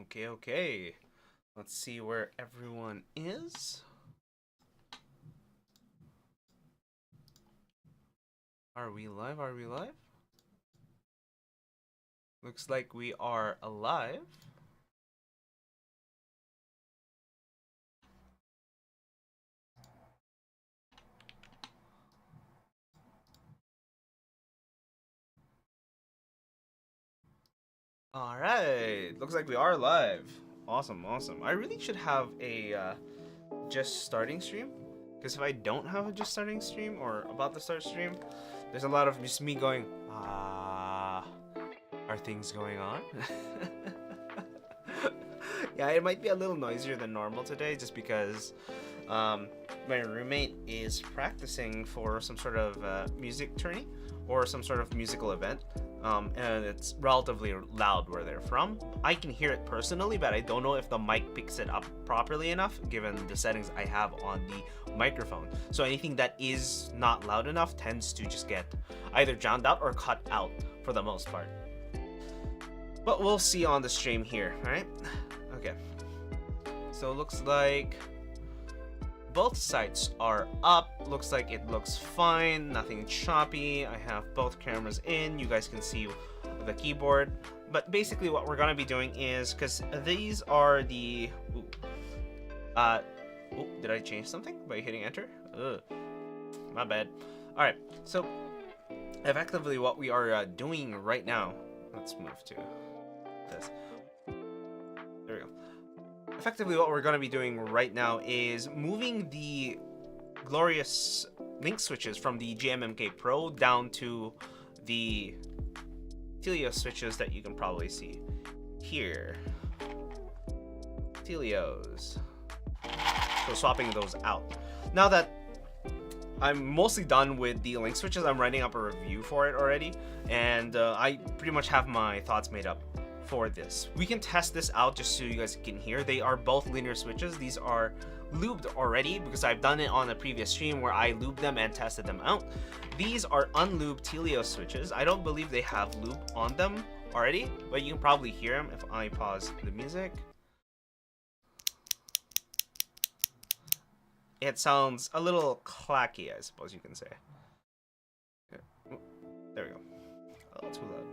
Okay, okay. Let's see where everyone is. Are we live? Are we live? Looks like we are alive. All right. Looks like we are live. Awesome, awesome. I really should have a just starting stream. Because if I don't have a just starting stream or about to start stream, there's a lot of just me going, are things going on? Yeah, it might be a little noisier than normal today just because my roommate is practicing for some sort of music tourney or some sort of musical event. And it's relatively loud where they're from. I can hear it personally, but I don't know if the mic picks it up properly enough given the settings I have on the microphone. So anything that is not loud enough tends to just get either drowned out or cut out for the most part. But we'll see on the stream here, alright? Okay. So it looks like both sites are up. Looks like it looks fine, nothing choppy. I have both cameras in. You guys can see the keyboard. But basically what we're gonna be doing is, because these are the... did I change something by hitting enter? Ugh, my bad. Alright, so effectively what we are doing right now, let's move to this. There we go. Effectively what we're going to be doing right now is moving the Glorious Lynx switches from the GMMK Pro down to the Tealios switches that you can probably see here. Tealios. So swapping those out. Now that I'm mostly done with the Lynx switches, I'm writing up a review for it already, and I pretty much have my thoughts made up for this. We can test this out just so you guys can hear. They are both linear switches. These are lubed already because I've done it on a previous stream where I lubed them and tested them out. These are unlubed Tealios switches. I don't believe they have lube on them already, but you can probably hear them if I pause the music. It sounds a little clacky, I suppose you can say. There we go. Oh, too loud.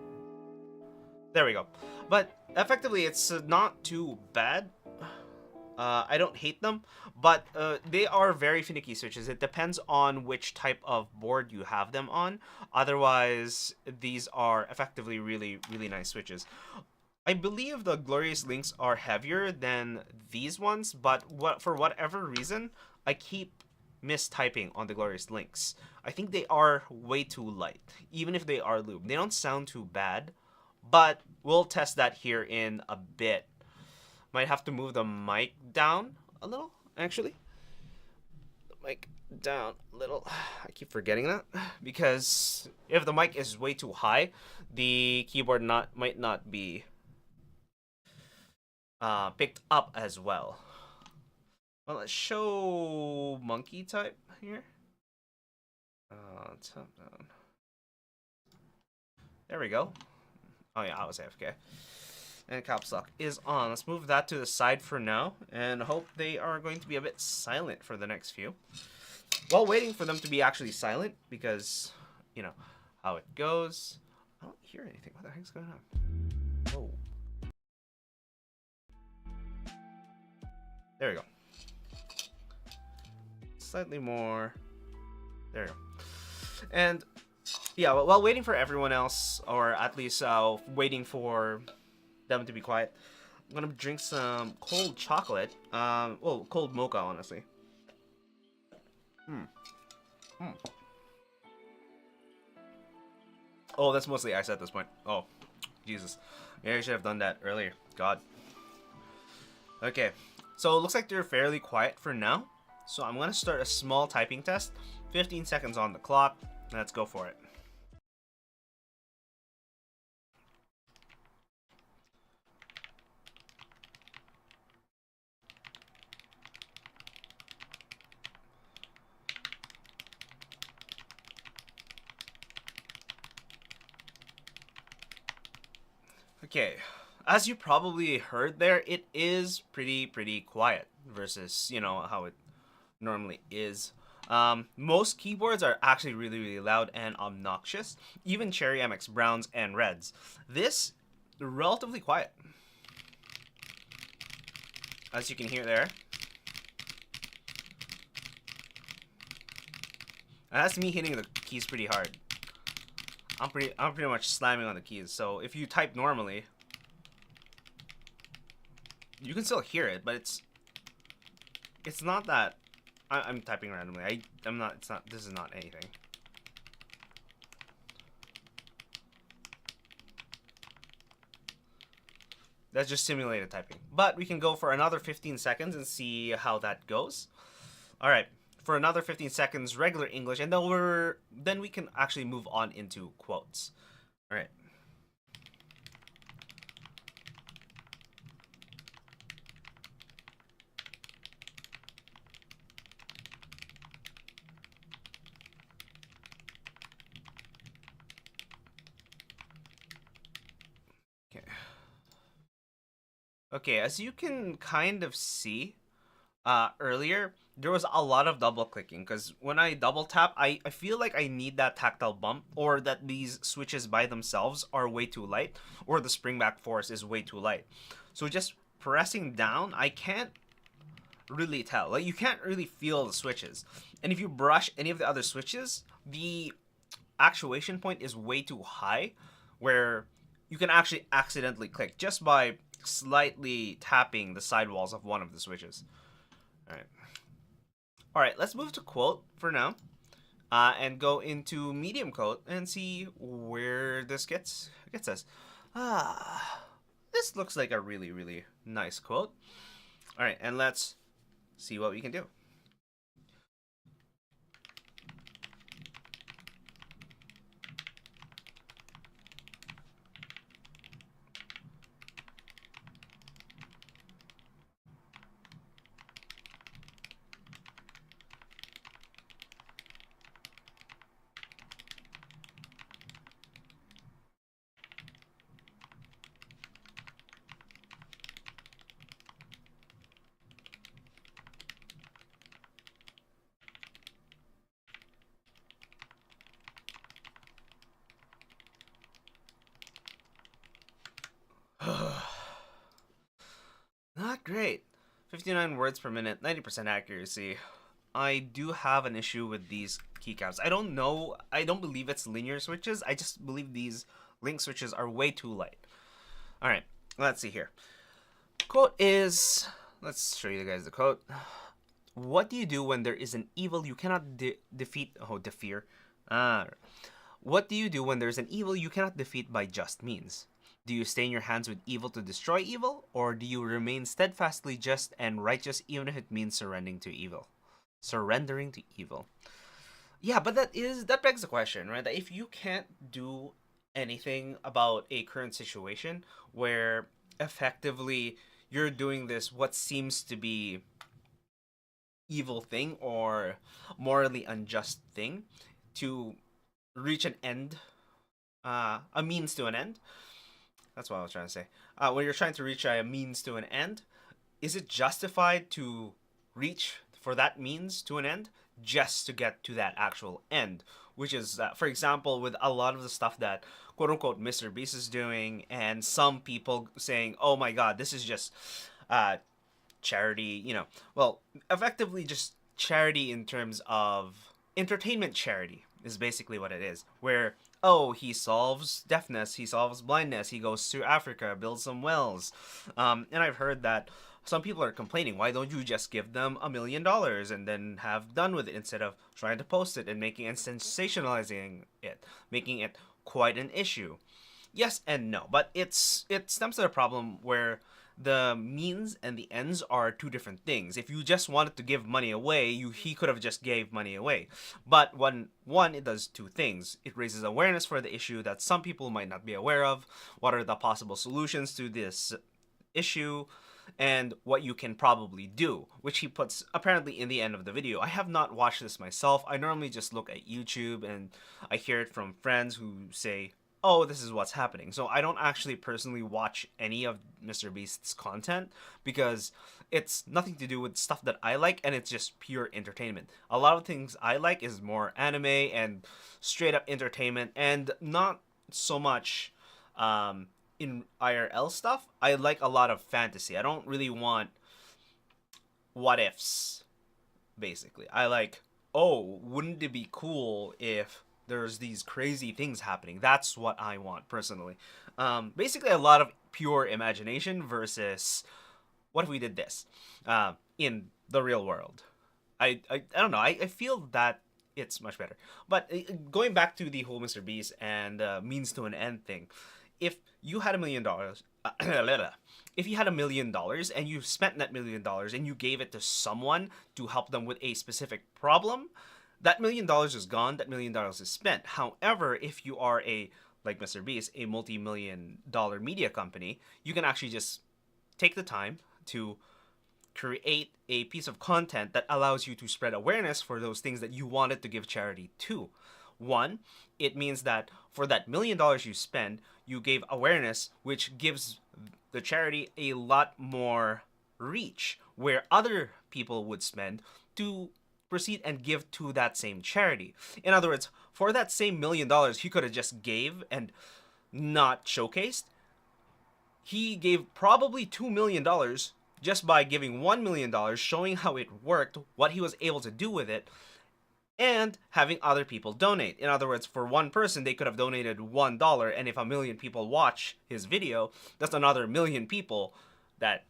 There we go. But effectively, it's not too bad. I don't hate them, but they are very finicky switches. It depends on which type of board you have them on. Otherwise, these are effectively really, really nice switches. I believe the Glorious Lynx are heavier than these ones, but for whatever reason, I keep mistyping on the Glorious Lynx. I think they are way too light, even if they are lubed. They don't sound too bad, but we'll test that here in a bit. Might have to move the mic down a little, actually. The mic down a little. I keep forgetting that, because if the mic is way too high, the keyboard might not be picked up as well. Well, let's show monkey type here. Top down. There we go. Oh yeah, I was AFK. And caps lock is on. Let's move that to the side for now and hope they are going to be a bit silent for the next few. While waiting for them to be actually silent, because, you know, how it goes. I don't hear anything. What the heck's going on? Whoa. There we go. Slightly more. There we go. And yeah, while waiting for everyone else, or at least waiting for them to be quiet, I'm gonna drink some cold chocolate. Well, cold mocha, honestly. Oh, that's mostly ice at this point. Oh, Jesus. Maybe I should have done that earlier. God. Okay, so it looks like they're fairly quiet for now. So I'm gonna start a small typing test. 15 seconds on the clock. Let's go for it. Okay, as you probably heard there, it is pretty quiet versus, how it normally is. Most keyboards are actually really loud and obnoxious, even Cherry MX browns and reds. This, relatively quiet. As you can hear there. And that's me hitting the keys pretty hard. I'm pretty much slamming on the keys. So if you type normally, you can still hear it, but it's not that I'm typing randomly. I'm not. It's not. This is not anything. That's just simulated typing. But we can go for another 15 seconds and see how that goes. All right, for another 15 seconds, regular English, and then we can actually move on into quotes. All right. Okay, as you can kind of see earlier, there was a lot of double clicking because when I double tap, I feel like I need that tactile bump, or that these switches by themselves are way too light, or the spring back force is way too light. So just pressing down, I can't really tell. Like, you can't really feel the switches. And if you brush any of the other switches, the actuation point is way too high, where you can actually accidentally click just by slightly tapping the sidewalls of one of the switches. All right, let's move to quote for now, and go into medium quote and see where this gets us. This looks like a really nice quote. All right, and let's see what we can do. Not great. 59 words per minute, 90% accuracy. I do have an issue with these keycaps. I don't know. I don't believe it's linear switches. I just believe these link switches are way too light. All right, let's see here. Quote is, let's show you guys the quote. What do you do when there is an evil you cannot defeat? Defear. What do you do when there's an evil you cannot defeat by just means? Do you stain your hands with evil to destroy evil, or do you remain steadfastly just and righteous even if it means surrendering to evil? Surrendering to evil. Yeah, but that begs the question, right? That if you can't do anything about a current situation where effectively you're doing this what seems to be evil thing or morally unjust thing to reach an end, a means to an end. That's what I was trying to say. When you're trying to reach a means to an end, is it justified to reach for that means to an end just to get to that actual end? Which is, for example, with a lot of the stuff that quote-unquote Mr. Beast is doing, and some people saying, oh my god, this is just charity, well, effectively just charity in terms of entertainment charity is basically what it is, where he solves deafness, he solves blindness, he goes to Africa, builds some wells, and I've heard that some people are complaining, why don't you just give them $1 million and then have done with it instead of trying to post it and making and sensationalizing it, making it quite an issue. Yes and no, but it stems to the problem where the means and the ends are two different things. If you just wanted to give money away, he could have just gave money away. But it does two things. It raises awareness for the issue that some people might not be aware of. What are the possible solutions to this issue? And what you can probably do, which he puts apparently in the end of the video. I have not watched this myself. I normally just look at YouTube and I hear it from friends who say oh, this is what's happening. So I don't actually personally watch any of Mr. Beast's content because it's nothing to do with stuff that I like, and it's just pure entertainment. A lot of things I like is more anime and straight up entertainment, and not so much in IRL stuff. I like a lot of fantasy. I don't really want what ifs, basically. I like, oh, wouldn't it be cool if there's these crazy things happening? That's what I want personally. Basically, a lot of pure imagination versus what if we did this in the real world. I don't know. I feel that it's much better. But going back to the whole Mr. Beast and means to an end thing, if you had $1 million, if you had $1 million and you spent that $1 million and you gave it to someone to help them with a specific problem, that $1 million is gone. That $1 is spent. However, if you are like Mr. Beast, a multi-million-dollar media company, you can actually just take the time to create a piece of content that allows you to spread awareness for those things that you wanted to give charity to. One, it means that for that $1 million you spend, you gave awareness, which gives the charity a lot more reach, where other people would spend to proceed and give to that same charity. In other words, for that same $1 million he could have just gave and not showcased, he gave probably $2 million just by giving $1 million, showing how it worked, what he was able to do with it, and having other people donate. In other words, for one person, they could have donated $1, and if 1 million people watch his video, that's another 1 million people that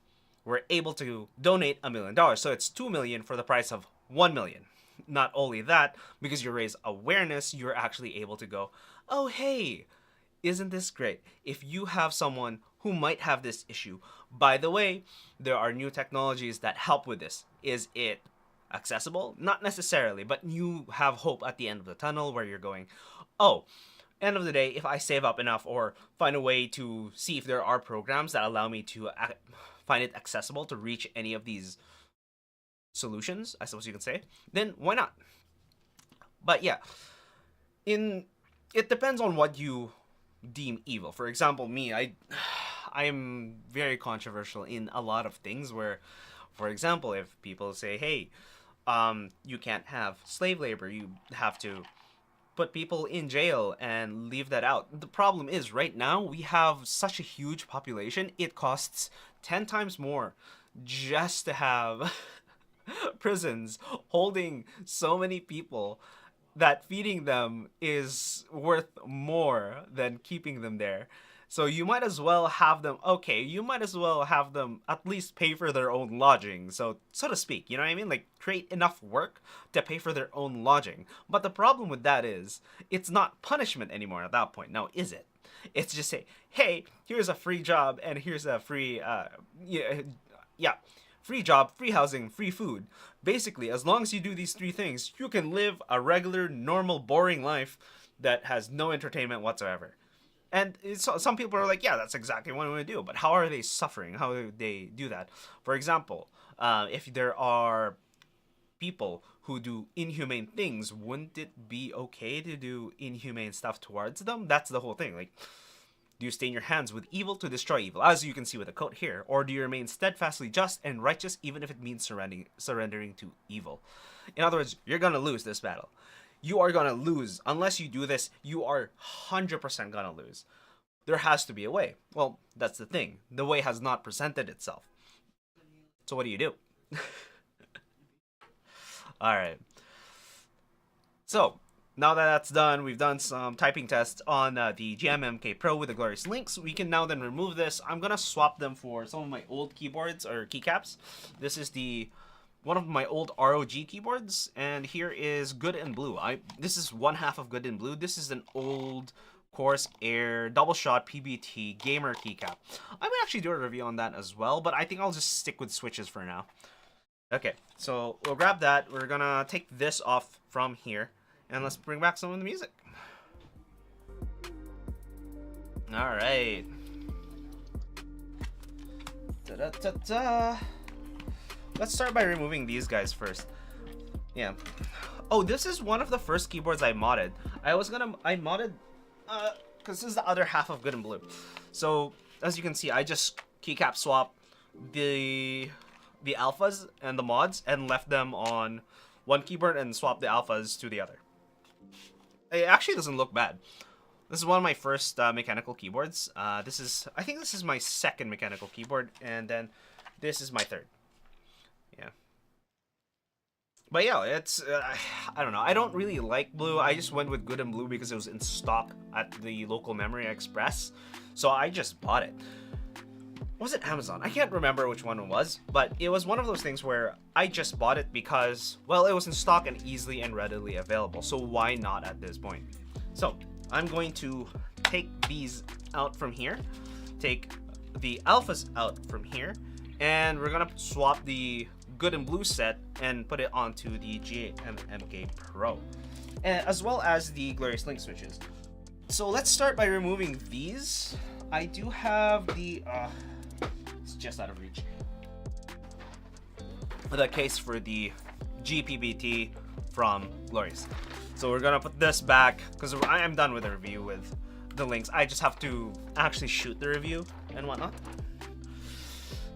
were able to donate $1 million. So it's 2 million for the price of 1 million. Not only that, because you raise awareness, you're actually able to go, oh, hey, isn't this great? If you have someone who might have this issue, by the way, there are new technologies that help with this. Is it accessible? Not necessarily, but you have hope at the end of the tunnel where you're going, oh, end of the day, if I save up enough or find a way to see if there are programs that allow me to find it accessible to reach any of these solutions, I suppose you can say, then why not? But yeah, it depends on what you deem evil. For example, me, I'm very controversial in a lot of things where, for example, if people say, hey, you can't have slave labor, you have to put people in jail and leave that out. The problem is right now we have such a huge population, it costs 10 times more just to have prisons holding so many people that feeding them is worth more than keeping them there. So you might as well have them, okay, you might as well have them at least pay for their own lodging, so to speak, you know what I mean? Like, create enough work to pay for their own lodging. But the problem with that is, it's not punishment anymore at that point, now is it? It's just say, hey, here's a free job, and here's a free, free job, free housing, free food. Basically, as long as you do these three things, you can live a regular, normal, boring life that has no entertainment whatsoever. And some people are like, yeah, that's exactly what I want to do. But how are they suffering? How do they do that? For example, if there are people who do inhumane things, wouldn't it be okay to do inhumane stuff towards them? That's the whole thing. Like, do you stain your hands with evil to destroy evil, as you can see with the quote here? Or do you remain steadfastly just and righteous even if it means surrendering to evil? In other words, you're going to lose this battle. You are going to lose. Unless you do this, you are 100% going to lose. There has to be a way. Well, that's the thing. The way has not presented itself. So what do you do? Alright. So, now that that's done, we've done some typing tests on the GMMK Pro with the Glorious Lynx. We can now then remove this. I'm going to swap them for some of my old keyboards or keycaps. This is one of my old ROG keyboards, and here is Good and Blue. This is one half of Good and Blue. This is an old Corsair double shot PBT gamer keycap. I might actually do a review on that as well, but I think I'll just stick with switches for now. Okay, so we'll grab that. We're gonna take this off from here, and let's bring back some of the music. All right. Da-da-da-da. Let's start by removing these guys first. Yeah. Oh, this is one of the first keyboards I modded. I modded because this is the other half of Good and Blue. So as you can see, I just keycap swap the alphas and the mods and left them on one keyboard and swap the alphas to the other. It actually doesn't look bad. This is one of my first mechanical keyboards. I think this is my second mechanical keyboard, and then this is my third. Yeah. But yeah, it's, I don't know. I don't really like blue. I just went with Good and Blue because it was in stock at the local Memory Express. So I just bought it. Was it Amazon? I can't remember which one it was, but it was one of those things where I just bought it because, well, it was in stock and easily and readily available. So why not at this point? So I'm going to take these out from here, take the alphas out from here, and we're gonna swap the Good and Blue set and put it onto the GMMK Pro, and as well as the Glorious Lynx switches. So let's start by removing these. I do have the, it's just out of reach, the case for the GPBT from Glorious. So we're gonna put this back because I am done with the review with the Lynx. I just have to actually shoot the review and whatnot.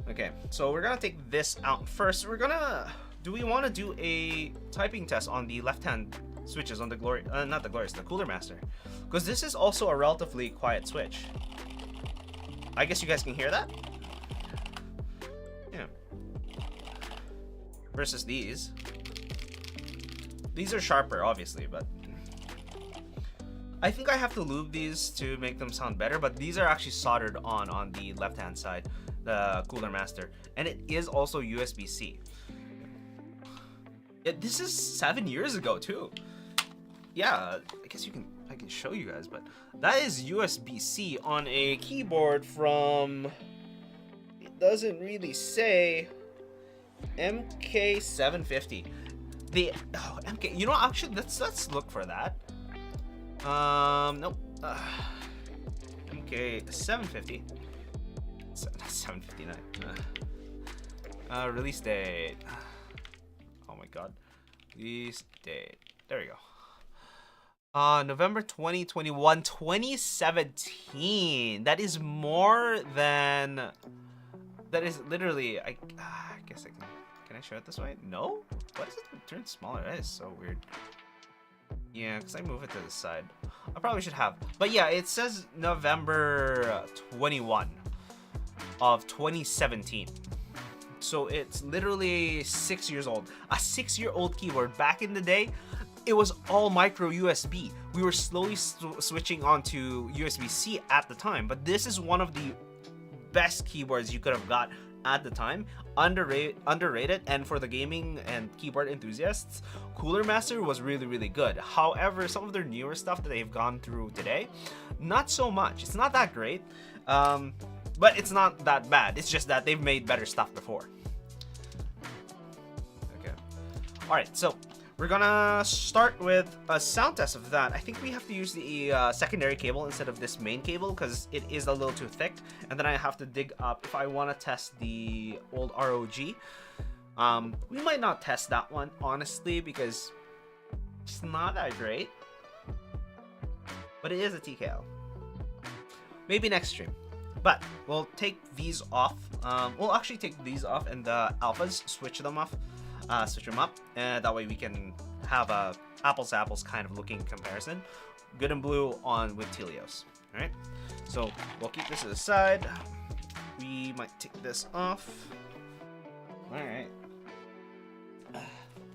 Okay, so we're gonna take this out first. Do we want to do a typing test on the left-hand switches on the the Cooler Master? Because this is also a relatively quiet switch. I guess you guys can hear that? Yeah. Versus these. These are sharper, obviously, but I think I have to lube these to make them sound better, but these are actually soldered on the left-hand side, the Cooler Master, and it is also USB-C. This is 7 years ago too. Yeah, I guess I can show you guys, but that is USB-C on a keyboard from, it doesn't really say, MK750. MK, you know, actually let's look for that. Nope. MK750. 759. Release date. Oh my god. Release date. There we go. November 2021, 2017. That is more than. That is literally. I guess I can. Can I show it this way? No. What is it? Turn smaller. That is so weird. Yeah, because I move it to the side. I probably should have. But yeah, it says November 21 of 2017. So it's literally 6 years old. A 6-year-old keyboard. Back in the day, it was all micro USB. We were slowly switching onto USB-C at the time. But this is one of the best keyboards you could have got at the time. Underrated, and for the gaming and keyboard enthusiasts, Cooler Master was really, really good. However, some of their newer stuff that they've gone through today, not so much. It's not that great, but it's not that bad. It's just that they've made better stuff before. Okay. Alright, so we're gonna start with a sound test of that. I think we have to use the secondary cable instead of this main cable because it is a little too thick, and then I have to dig up if I want to test the old ROG. We might not test that one, honestly, because it's not that great, but it is a TKL. Maybe next stream. But we'll take these off. We'll actually take these off and the alphas, switch them off. Switch them up, and that way we can have a apples to apples kind of looking comparison. Good and Blue on with Tealios. All right, so we'll keep this to the side. We might take this off. All right,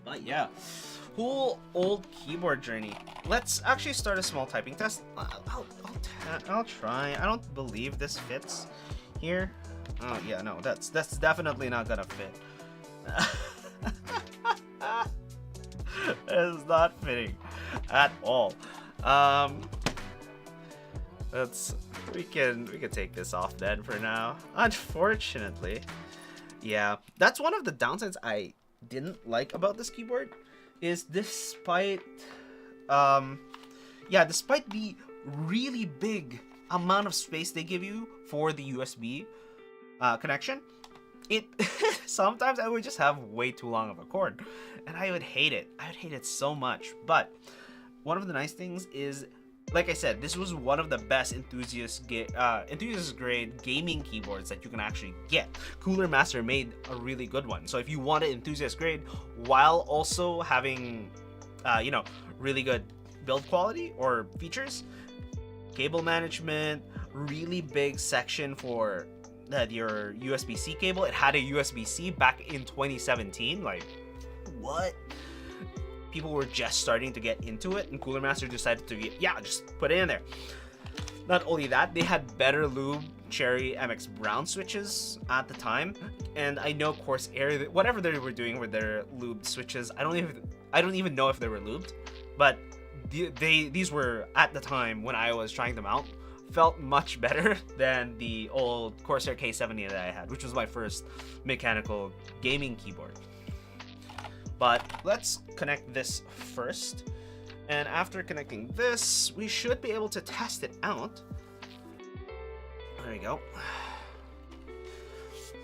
but yeah, whole old keyboard journey. Let's actually start a small typing test. I'll try. I don't believe this fits here. Oh yeah, no, that's definitely not gonna fit. It's not fitting at all. We can take this off then for now. Unfortunately, yeah, that's one of the downsides I didn't like about this keyboard. Is despite despite the really big amount of space they give you for the USB connection, it sometimes I would just have way too long of a cord, and I would hate it. I would hate it so much. But one of the nice things is like I said, this was one of the best enthusiast grade gaming keyboards that you can actually get. Cooler Master made a really good one. So if you want an enthusiast grade while also having, you know, really good build quality or features, cable management, really big section for your USB-C cable. It had a USB-C back in 2017. Like, what? People were just starting to get into it, and Cooler Master decided to just put it in there. Not only that, they had better lube Cherry MX Brown switches at the time, and I know Corsair, whatever they were doing with their lubed switches, I don't even know if they were lubed, but these were, at the time when I was trying them out, felt much better than the old Corsair K70 that I had, which was my first mechanical gaming keyboard. But let's connect this first, and after connecting this, we should be able to test it out. There we go.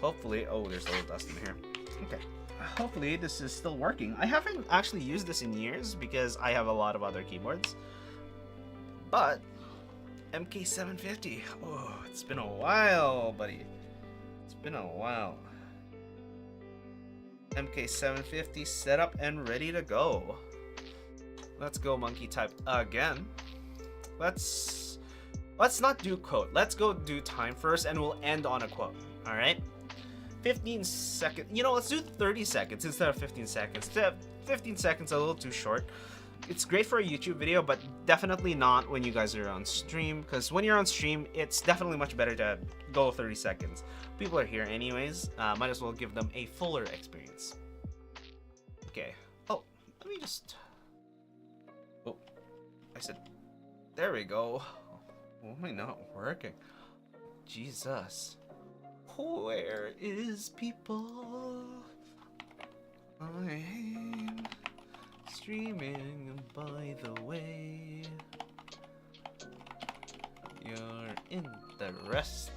Hopefully, oh, there's a little dust in here. Okay. Hopefully this is still working. I haven't actually used this in years because I have a lot of other keyboards. But MK750. Oh, it's been a while, buddy. It's been a while. MK750 set up and ready to go. Let's go monkey type again. Let's not do quote. Let's go do time first, and we'll end on a quote. All right. 15 seconds. You know, let's do 30 seconds instead of 15 seconds. 15 seconds a little too short. It's great for a YouTube video, but definitely not when you guys are on stream, because when you're on stream, it's definitely much better to go 30 seconds. People are here anyways. Might as well give them a fuller experience. Okay. Oh, let me just... Oh, I said... There we go. Why not working? Jesus. Where is people? I'm streaming, by the way. You're interested.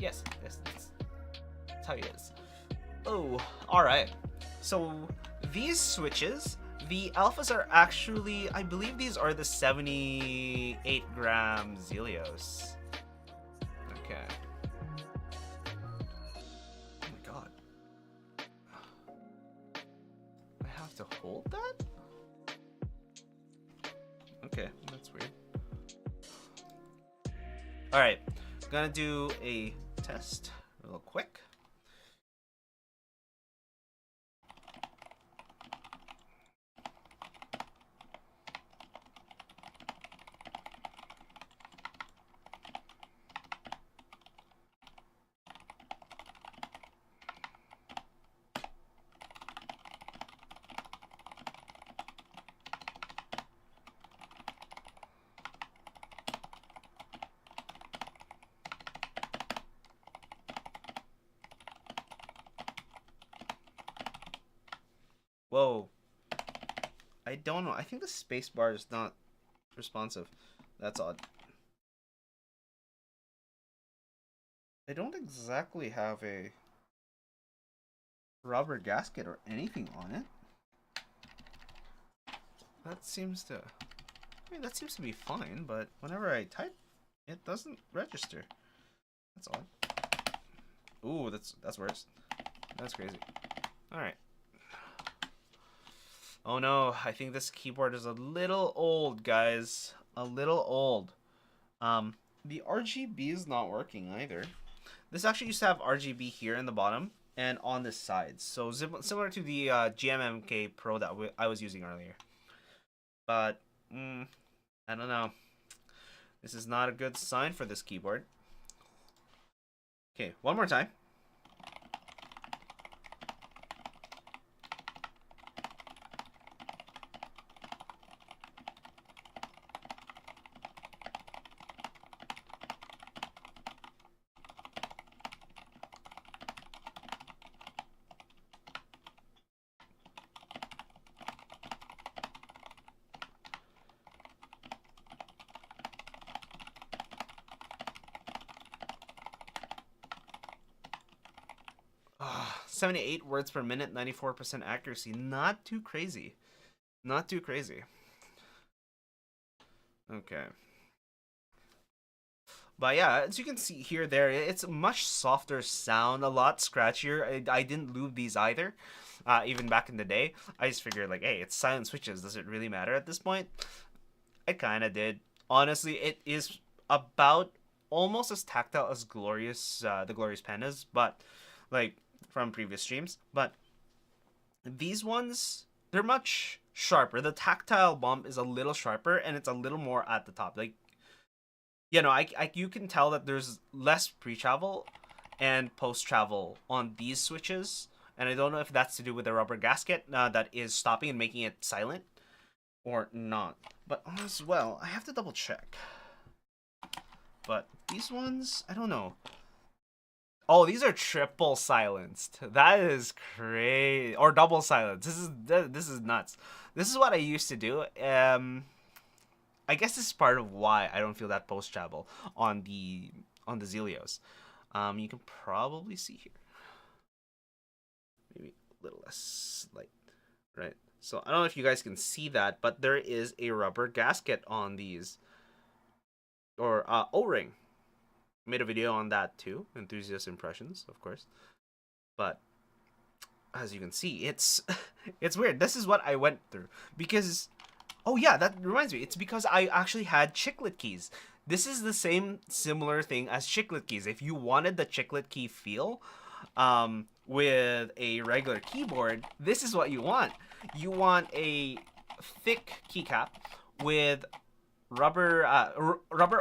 Yes, that's how it is. Oh, alright. So, these switches, the alphas are actually, I believe these are the 78-gram Zealios. Okay. Oh my god. I have to hold that? Okay, that's weird. Alright, gonna do a test real quick. Whoa. I don't know. I think the space bar is not responsive. That's odd. I don't exactly have a rubber gasket or anything on it. That seems to... I mean, that seems to be fine, but whenever I type, it doesn't register. That's odd. Ooh, that's worse. That's crazy. Alright. Oh no, I think this keyboard is a little old, guys. A little old. The RGB is not working either. This actually used to have RGB here in the bottom and on the sides. So similar to the GMMK Pro that I was using earlier. But, I don't know. This is not a good sign for this keyboard. Okay, one more time. 78 words per minute, 94% accuracy. Not too crazy. Not too crazy. Okay. But yeah, as you can see here, it's a much softer sound, a lot scratchier. I didn't lube these either, even back in the day. I just figured like, hey, it's silent switches. Does it really matter at this point? I kind of did. Honestly, it is about almost as tactile as the Glorious Pen is, but like from previous streams. But these ones, they're much sharper. The tactile bump is a little sharper, and it's a little more at the top. Like, you know, you can tell that there's less pre-travel and post-travel on these switches, and I don't know if that's to do with the rubber gasket that is stopping and making it silent or not. But as well, I have to double check. But these ones, I don't know. Oh, these are triple silenced. That is crazy. Or double silenced. This is nuts. This is what I used to do. I guess this is part of why I don't feel that post travel on the Zealios. You can probably see here. Maybe a little less light, right? So I don't know if you guys can see that, but there is a rubber gasket on these, or O-ring. Made a video on that too, Enthusiast impressions, of course. But as you can see, it's weird. This is what I went through because, oh yeah, that reminds me. It's because I actually had chiclet keys. This is the similar thing as chiclet keys. If you wanted the chiclet key feel, with a regular keyboard, this is what you want. You want a thick keycap with rubber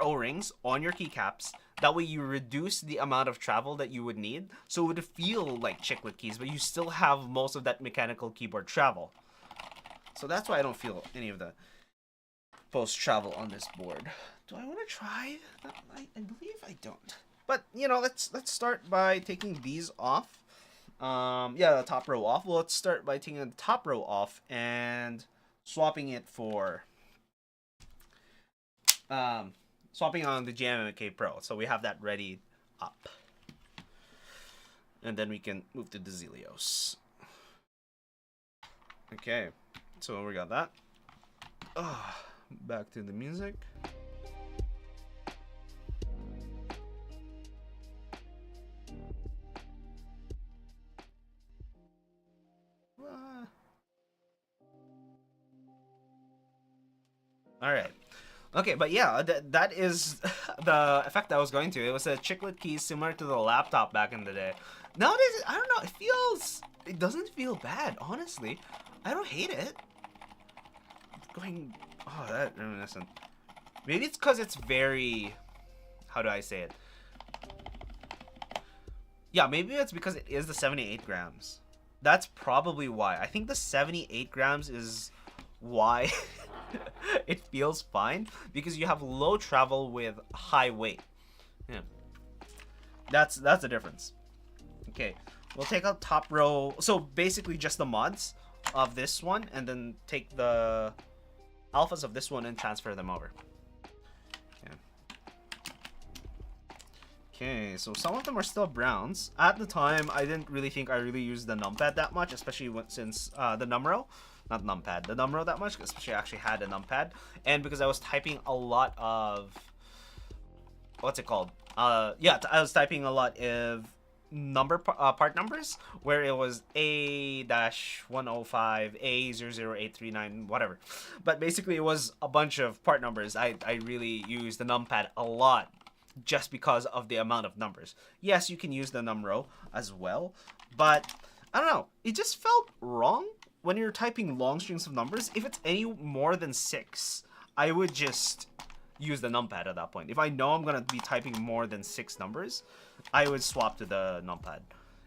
O-rings on your keycaps. That way you reduce the amount of travel that you would need, so it would feel like chiclet keys, but you still have most of that mechanical keyboard travel. So that's why I don't feel any of the post travel on this board. Do I want to try? I believe I don't. But you know, let's start by taking these off. Yeah, the top row off. Well, let's start by taking the top row off and swapping it for swapping on the GMMK Pro. So we have that ready up. And then we can move to the Zealios. Okay, so we got that. Back to the music. All right. Okay, but yeah, that is the effect I was going to. It was a chiclet key similar to the laptop back in the day. Nowadays, I don't know. It doesn't feel bad, honestly. I don't hate it. Oh, that reminiscent. Maybe it's because it's very, how do I say it? Yeah, maybe it's because it is the 78 grams. That's probably why. I think the 78 grams is why it feels fine, because you have low travel with high weight. Yeah, that's the difference. Okay, we'll take out top row. So basically just the mods of this one, and then take the alphas of this one and transfer them over. Okay, so some of them are still browns. At the time, I didn't really think I really used the numpad that much, especially since the numrow. Not numpad, the numrow that much, especially I actually had a numpad. And because I was typing a lot of... What's it called? Yeah, I was typing a lot of part numbers, where it was A-105, A00839, whatever. But basically, it was a bunch of part numbers. I really used the numpad a lot, just because of the amount of numbers. Yes, you can use the numrow as well, but I don't know. It just felt wrong when you're typing long strings of numbers. If it's any more than 6, I would just use the numpad at that point. If I know I'm going to be typing more than 6 numbers, I would swap to the numpad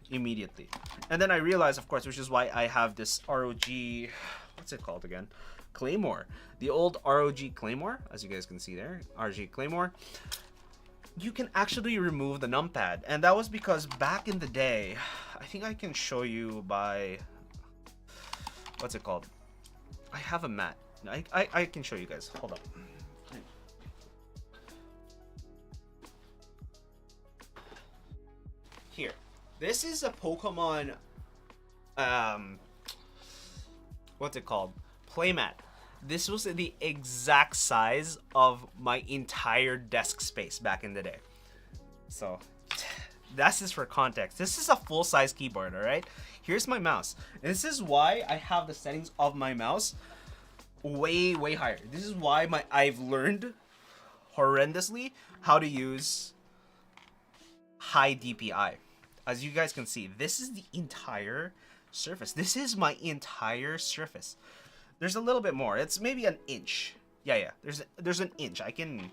immediately. And then I realized, of course, which is why I have this ROG, what's it called again? Claymore. The old ROG Claymore, as you guys can see there, ROG Claymore. You can actually remove the numpad, and that was because back in the day, I think I can show you by, what's it called? I have a mat. I can show you guys. Hold up. Here. This is a Pokemon what's it called? Playmat. This was the exact size of my entire desk space back in the day. So that's just for context. This is a full-size keyboard, all right? Here's my mouse. And this is why I have the settings of my mouse way higher. This is why I've learned horrendously how to use high DPI. As you guys can see, this is the entire surface. This is my entire surface. There's a little bit more. It's maybe an inch. Yeah. There's an inch. I can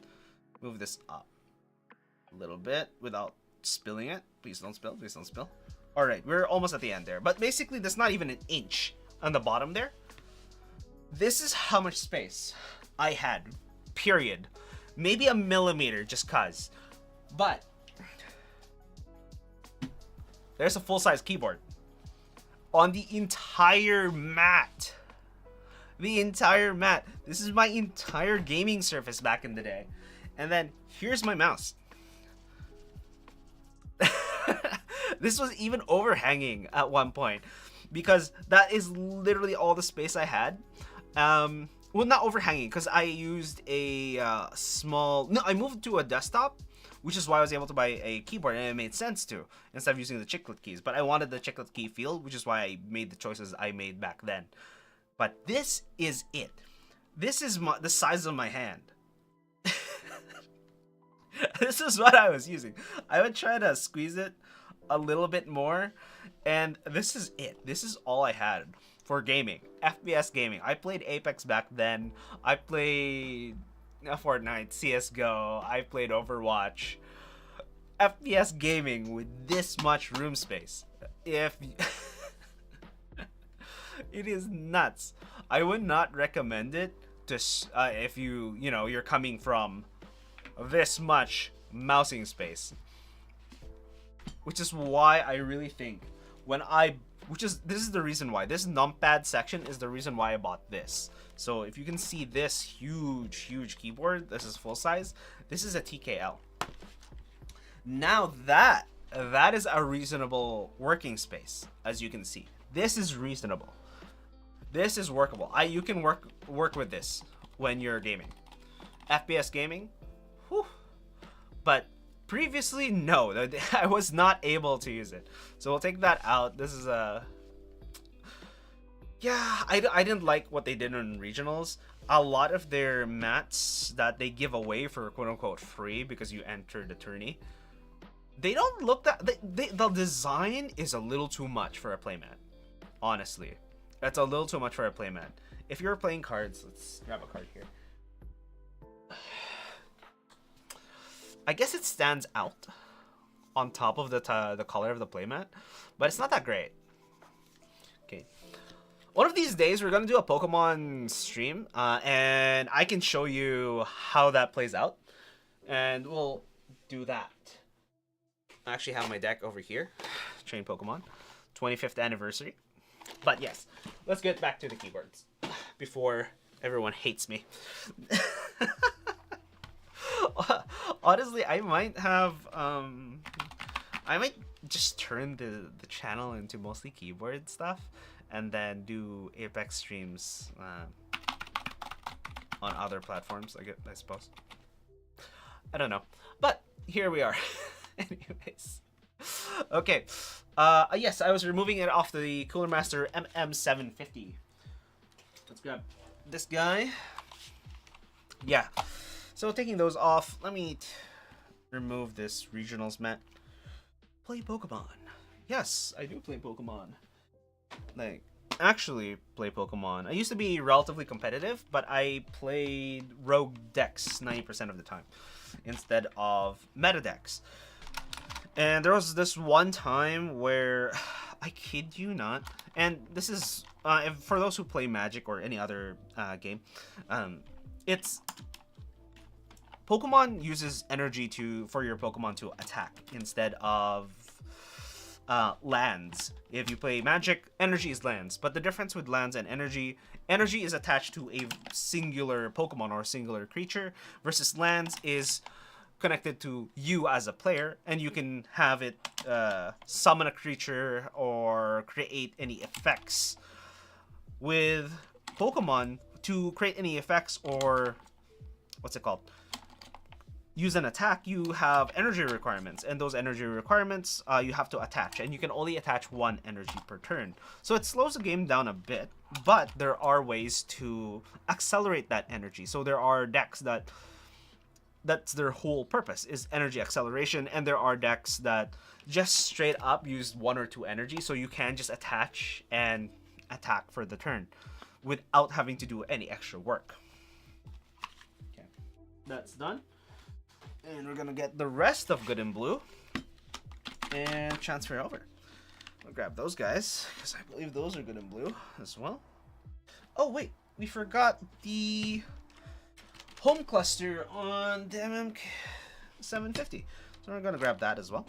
move this up a little bit without spilling it. Please don't spill. Please don't spill. All right, we're almost at the end there. But basically, there's not even an inch on the bottom there. This is how much space I had, period. Maybe a millimeter, just cause. But there's a full-size keyboard on the entire mat. The entire mat. This is my entire gaming surface back in the day. And then here's my mouse. This was even overhanging at one point because that is literally all the space I had. Well, not overhanging because I used a I moved to a desktop, which is why I was able to buy a keyboard, and it made sense to, instead of using the chiclet keys. But I wanted the chiclet key feel, which is why I made the choices I made back then. But this is it. This is the size of my hand. This is what I was using. I would try to squeeze it a little bit more, and this is it. This is all I had for gaming. FPS gaming. I played Apex back then. I played Fortnite, CSGO. I played Overwatch. FPS gaming with this much room space. If it is nuts. I would not recommend it to if you're coming from this much mousing space. Which is why I really think this is the reason why this numpad section is the reason why I bought this. So if you can see this huge keyboard, this is full size. This is a TKL. Now that is a reasonable working space, as you can see. This is reasonable. This is workable. You can work with this when you're gaming. FPS gaming, whew. But previously, no, I was not able to use it. So we'll take that out. This is I didn't like what they did in regionals. A lot of their mats that they give away for quote unquote free because you entered the tourney, they don't look that. The design is a little too much for a playmat. Honestly, that's a little too much for a playmat. If you're playing cards, let's grab a card here. I guess it stands out on top of the color of the playmat, but it's not that great. Okay, one of these days we're gonna do a Pokemon stream, and I can show you how that plays out, and we'll do that. I actually have my deck over here, Train Pokemon, 25th anniversary. But yes, let's get back to the keyboards before everyone hates me. Honestly, I might have I might just turn the channel into mostly keyboard stuff and then do Apex streams on other platforms, I suppose. I don't know, but here we are. Anyways, okay, yes, I was removing it off the Cooler Master MM750. Let's grab this guy. Yeah, so taking those off, let me remove this regionals mat. Play Pokemon. Yes, I do play Pokemon. Like, actually play Pokemon. I used to be relatively competitive, but I played rogue decks 90% of the time instead of meta decks. And there was this one time where, I kid you not, and this is, for those who play Magic or any other game, it's, Pokemon uses energy for your Pokemon to attack instead of lands. If you play Magic, energy is lands, but the difference with lands and energy is attached to a singular Pokemon or a singular creature, versus lands is connected to you as a player, and you can have it summon a creature or create any effects. With Pokemon, to create any effects or what's it called? Use an attack, you have energy requirements, and those energy requirements you have to attach, and you can only attach 1 energy per turn. So it slows the game down a bit, but there are ways to accelerate that energy. So there are decks that's their whole purpose is energy acceleration, and there are decks that just straight up use 1 or 2 energy, so you can just attach and attack for the turn without having to do any extra work. Okay, that's done. And we're gonna get the rest of Good and Blue and transfer over. I'll grab those guys because I believe those are Good and Blue as well. Oh wait, we forgot the home cluster on the MMK 750, so we're gonna grab that as well.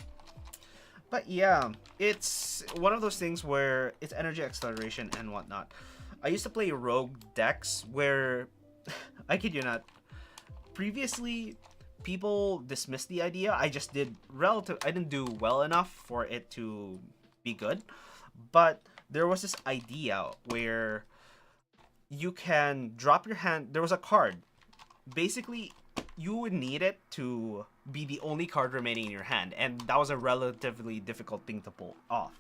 But yeah, it's one of those things where it's energy acceleration and whatnot. I used to play rogue decks where I kid you not, previously people dismissed the idea. I just did I didn't do well enough for it to be good. But there was this idea where you can drop your hand. There was a card. Basically, you would need it to be the only card remaining in your hand, and that was a relatively difficult thing to pull off.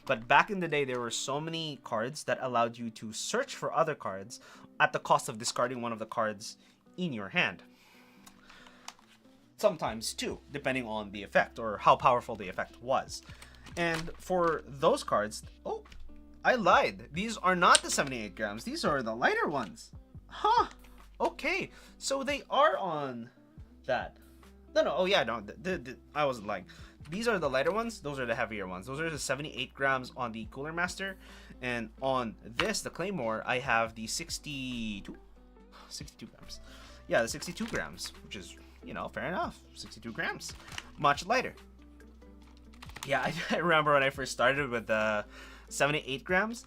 But back in the day, there were so many cards that allowed you to search for other cards at the cost of discarding one of the cards in your hand. Sometimes 2, depending on the effect or how powerful the effect was. And for those cards, oh, I lied. These are not the 78 grams. These are the lighter ones. Huh. Okay. So they are on that. No. Oh yeah, no. I wasn't lying. These are the lighter ones. Those are the heavier ones. Those are the 78 grams on the Cooler Master. And on this, the Claymore, I have the 62 grams. Yeah, the 62 grams, which is, you know, fair enough. 62 grams. Much lighter. Yeah, I remember when I first started with the 78 grams.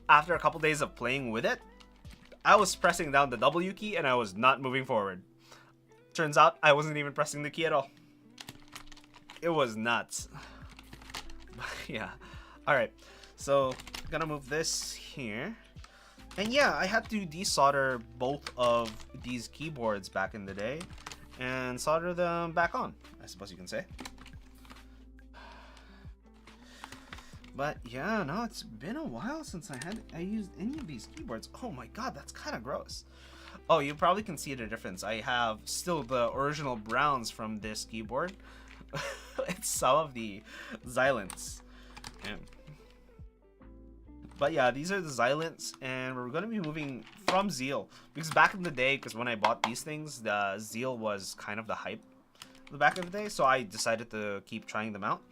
After a couple days of playing with it, I was pressing down the W key and I was not moving forward. Turns out I wasn't even pressing the key at all. It was nuts. Yeah. Alright. So, I'm gonna move this here. And yeah, I had to desolder both of these keyboards back in the day and solder them back on, I suppose you can say. But yeah, no, it's been a while since I used any of these keyboards. Oh my god, that's kind of gross. Oh, you probably can see the difference. I have still the original browns from this keyboard. It's some of the Zealpc. Yeah. But yeah, these are the Zealpc, and we're going to be moving from Zeal. Because back in the day, because when I bought these things, the Zeal was kind of the hype the back of the day, so I decided to keep trying them out.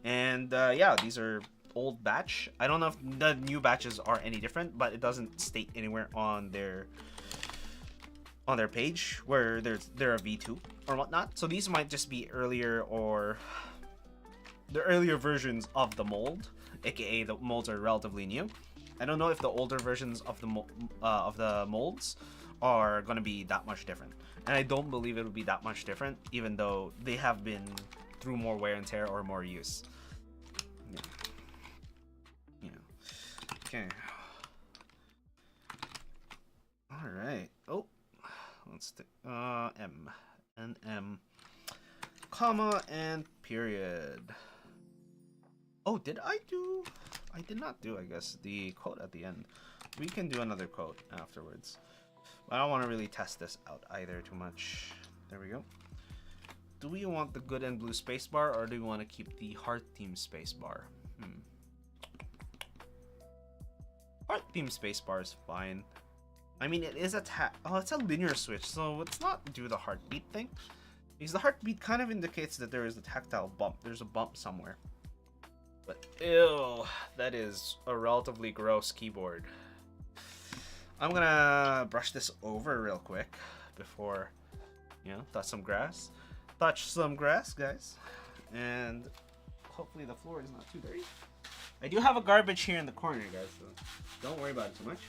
And yeah, these are old batch. I don't know if the new batches are any different, but it doesn't state anywhere on their page where they're a V2 or whatnot. So these might just be earlier or the earlier versions of the mold, aka the molds are relatively new. I don't know if the older versions of the molds are going to be that much different, and I don't believe it would be that much different, even though they have been through more wear and tear or more use. Yeah. Okay. All right. Oh, let's do M and M, comma and period. Oh, did I do? I did not do, I guess, the quote at the end. We can do another quote afterwards. But I don't want to really test this out either too much. There we go. Do we want the good and blue spacebar, or do we want to keep the heart theme spacebar? Heart theme spacebar is fine. I mean, it is it's a linear switch, so let's not do the heartbeat thing. Because the heartbeat kind of indicates that there is a tactile bump. There's a bump somewhere. But ew, that is a relatively gross keyboard. I'm gonna brush this over real quick before, you know, touch some grass, guys, and hopefully the floor is not too dirty. I do have a garbage here in the corner, guys, so don't worry about it too much.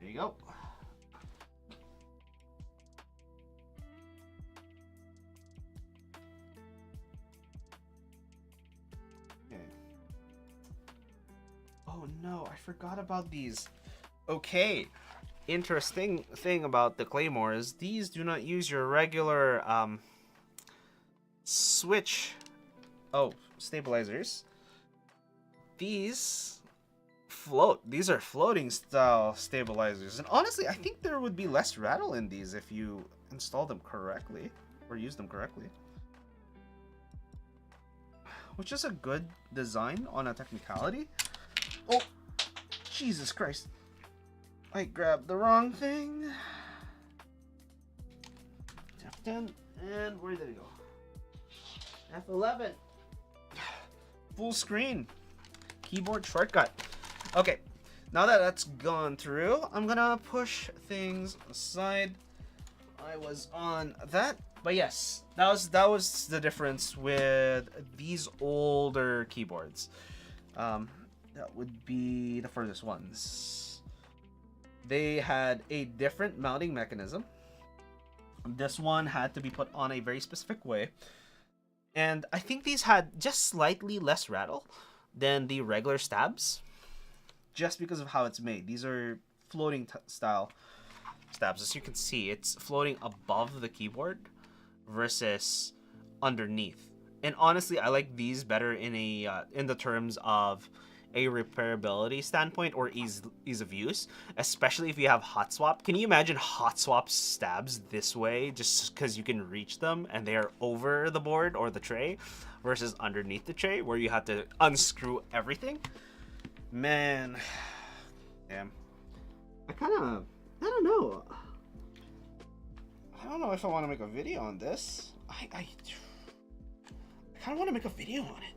There you go. Okay. Oh no, I forgot about these. Okay. Interesting thing about the Claymore is these do not use your regular switch stabilizers. These float. These are floating style stabilizers, and honestly I think there would be less rattle in these if you install them correctly or use them correctly, which is a good design on a technicality. Oh, Jesus Christ, I grabbed the wrong thing. F10, and where did it go? F11. Full screen. Keyboard shortcut. Okay, now that that's gone through, I'm gonna push things aside. I was on that, but yes, that was the difference with these older keyboards. That would be the furthest ones. They had a different mounting mechanism. This one had to be put on a very specific way, and I think these had just slightly less rattle than the regular stabs, just because of how it's made. These are floating style stabs. As you can see, it's floating above the keyboard versus underneath. And honestly, I like these better in the terms of a repairability standpoint or ease of use, especially if you have hot swap. Can you imagine hot swap stabs this way just because you can reach them and they are over the board or the tray versus underneath the tray where you have to unscrew everything? Man, damn. I don't know if I want to make a video on this. I kind of want to make a video on it.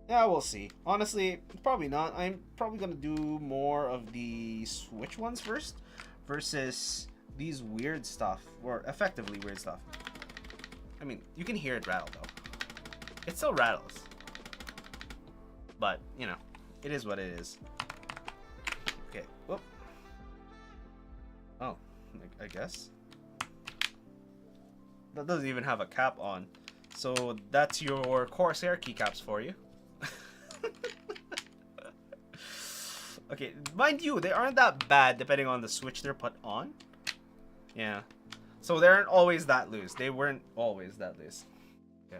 Yeah, we'll see. Honestly, probably not. I'm probably gonna do more of the Switch ones first versus these weird stuff, or effectively weird stuff. I mean, you can hear it rattle though. It still rattles, but you know, it is what it is. Okay. Whoop. Oh, I guess that doesn't even have a cap on, so that's your Corsair keycaps for you. Okay, mind you, they aren't that bad depending on the switch they're put on. Yeah, so they aren't always that loose. They weren't always that loose. Yeah.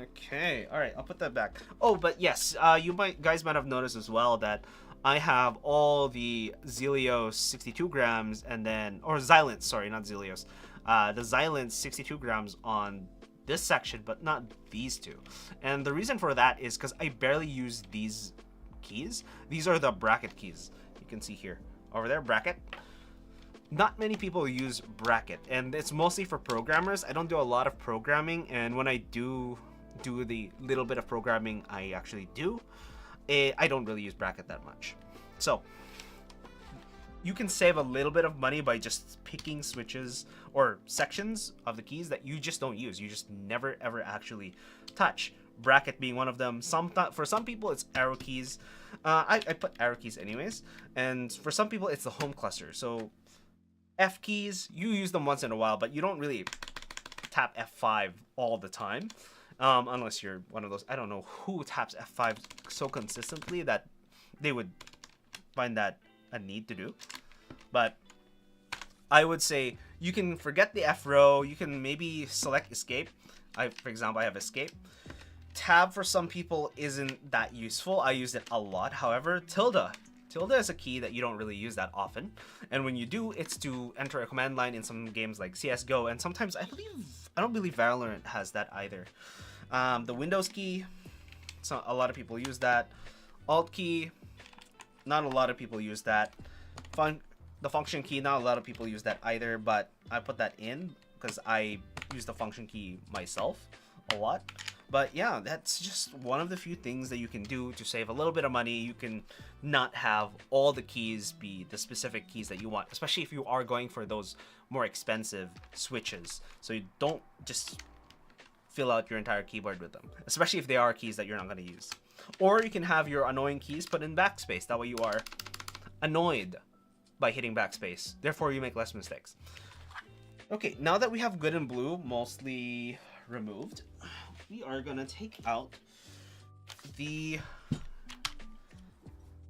Okay, all right, I'll put that back. Oh, but yes, you guys might have noticed as well that I have all the Zealios 62 grams and then, or Xylence, sorry, not Zealios. The Xylence 62 grams on this section, but not these two. And the reason for that is because I barely use these keys. These are the bracket keys. You can see here. Over there, bracket. Not many people use bracket, and it's mostly for programmers. I don't do a lot of programming, and when I do the little bit of programming I actually do, I don't really use bracket that much. So you can save a little bit of money by just picking switches or sections of the keys that you just don't use. You just never ever actually touch. Bracket being one of them. For some people it's arrow keys. I put arrow keys anyways, and for some people it's the home cluster. So F keys, you use them once in a while, but you don't really tap F5 all the time, unless you're one of those. I don't know who taps F5 so consistently that they would find that a need to do. But I would say you can forget the F row. You can maybe select escape. For example, I have escape. Tab for some people isn't that useful. I use it a lot. However, tilde is a key that you don't really use that often, and when you do, it's to enter a command line in some games like CS:GO, and sometimes I don't believe Valorant has that either. The Windows key, so a lot of people use that. Alt key, not a lot of people use that. The function key, not a lot of people use that either, but I put that in because I use the function key myself a lot. But yeah, that's just one of the few things that you can do to save a little bit of money. You can not have all the keys be the specific keys that you want, especially if you are going for those more expensive switches. So you don't just fill out your entire keyboard with them, especially if they are keys that you're not going to use. Or you can have your annoying keys put in backspace. That way you are annoyed by hitting backspace. Therefore, you make less mistakes. Okay, now that we have good and blue mostly removed, we are gonna take out the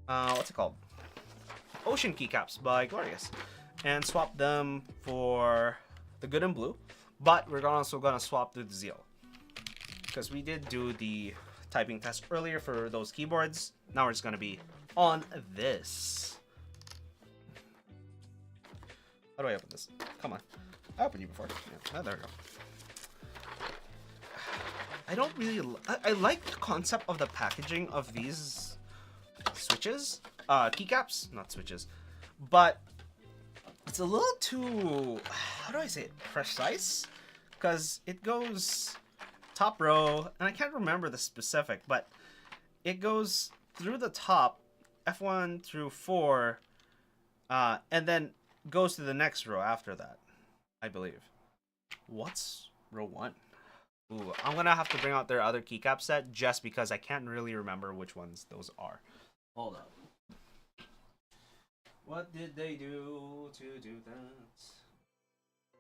what's it called? Ocean keycaps by Glorious, and swap them for the good and blue. But we're also gonna swap the Zeal, because we did do the typing test earlier for those keyboards. Now we're just gonna be on this. How do I open this? Come on. I opened you before. Yeah, there we go. I don't really... I like the concept of the packaging of these switches. Keycaps? Not switches. But it's a little too... How do I say it? Precise? Because it goes top row, and I can't remember the specific, but it goes through the top, F1 through 4, and then goes to the next row after that, I believe. What's row 1? Ooh, I'm gonna have to bring out their other keycap set just because I can't really remember which ones those are. Hold up. What did they do to do that?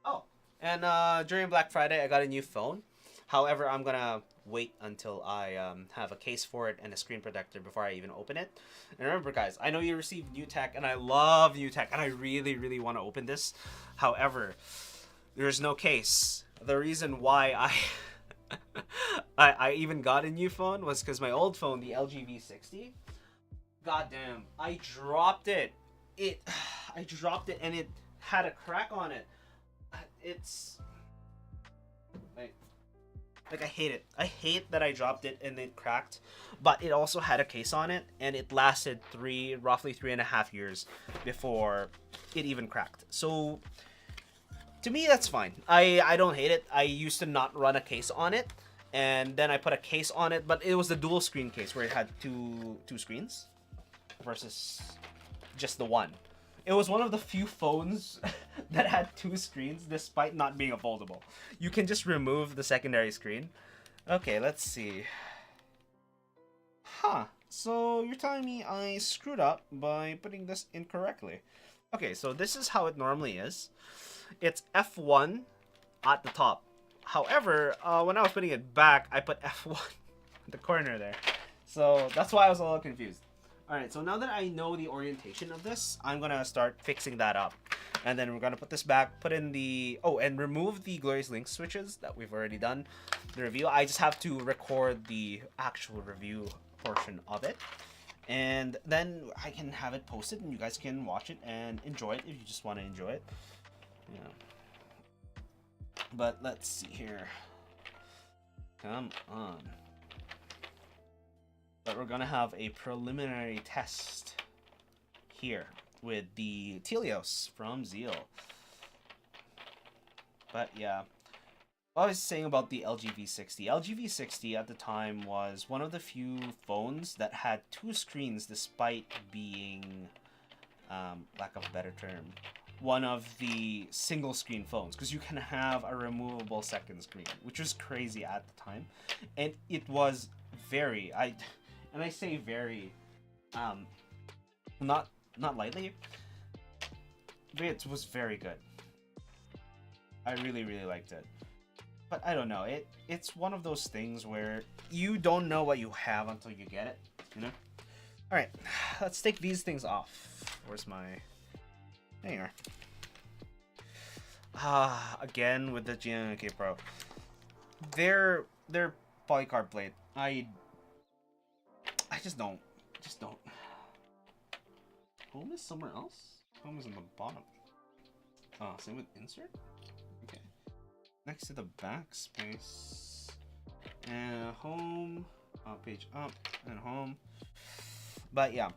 Oh, and during Black Friday I got a new phone. However, I'm gonna wait until I have a case for it and a screen protector before I even open it. And remember, guys, I know you received new tech, and I love new tech, and I really, really want to open this. However, there's no case. The reason why I even got a new phone was because my old phone, the LG V60, goddamn, I dropped it. I dropped it, and it had a crack on it. It's... Like, I hate it. I hate that I dropped it and it cracked. But it also had a case on it, and it lasted roughly 3.5 years before it even cracked. So, to me, that's fine. I don't hate it. I used to not run a case on it, and then I put a case on it, but it was the dual screen case where it had two screens versus just the one. It was one of the few phones that had 2 screens despite not being a foldable. You can just remove the secondary screen. Okay, let's see. Huh. So you're telling me I screwed up by putting this incorrectly. Okay, so this is how it normally is. It's F1 at the top. However, when I was putting it back, I put F1 in the corner there. So that's why I was a little confused. Alright, so now that I know the orientation of this, I'm gonna start fixing that up. And then we're gonna put this back, put in the... Oh, and remove the Glorious Lynx switches that we've already done. The review, I just have to record the actual review portion of it. And then I can have it posted and you guys can watch it and enjoy it if you just want to enjoy it. Yeah. But let's see here. Come on. But we're gonna have a preliminary test here with the Tealios from Zeal. But yeah, what I was saying about the LG V60. LG V60 at the time was one of the few phones that had 2 screens despite being, lack of a better term, one of the single screen phones, because you can have a removable second screen, which was crazy at the time. And it was very, and I say very, not lightly, it was very good. I really, really liked it. But I don't know, it's one of those things where you don't know what you have until you get it, you know? Alright, let's take these things off. Where's my... There you are. Again with the GMK Pro. Their polycarb plate, I just don't. Home is somewhere else? Home is on the bottom. Oh, same with insert? Okay. Next to the backspace. And home. Page up and home. But yeah.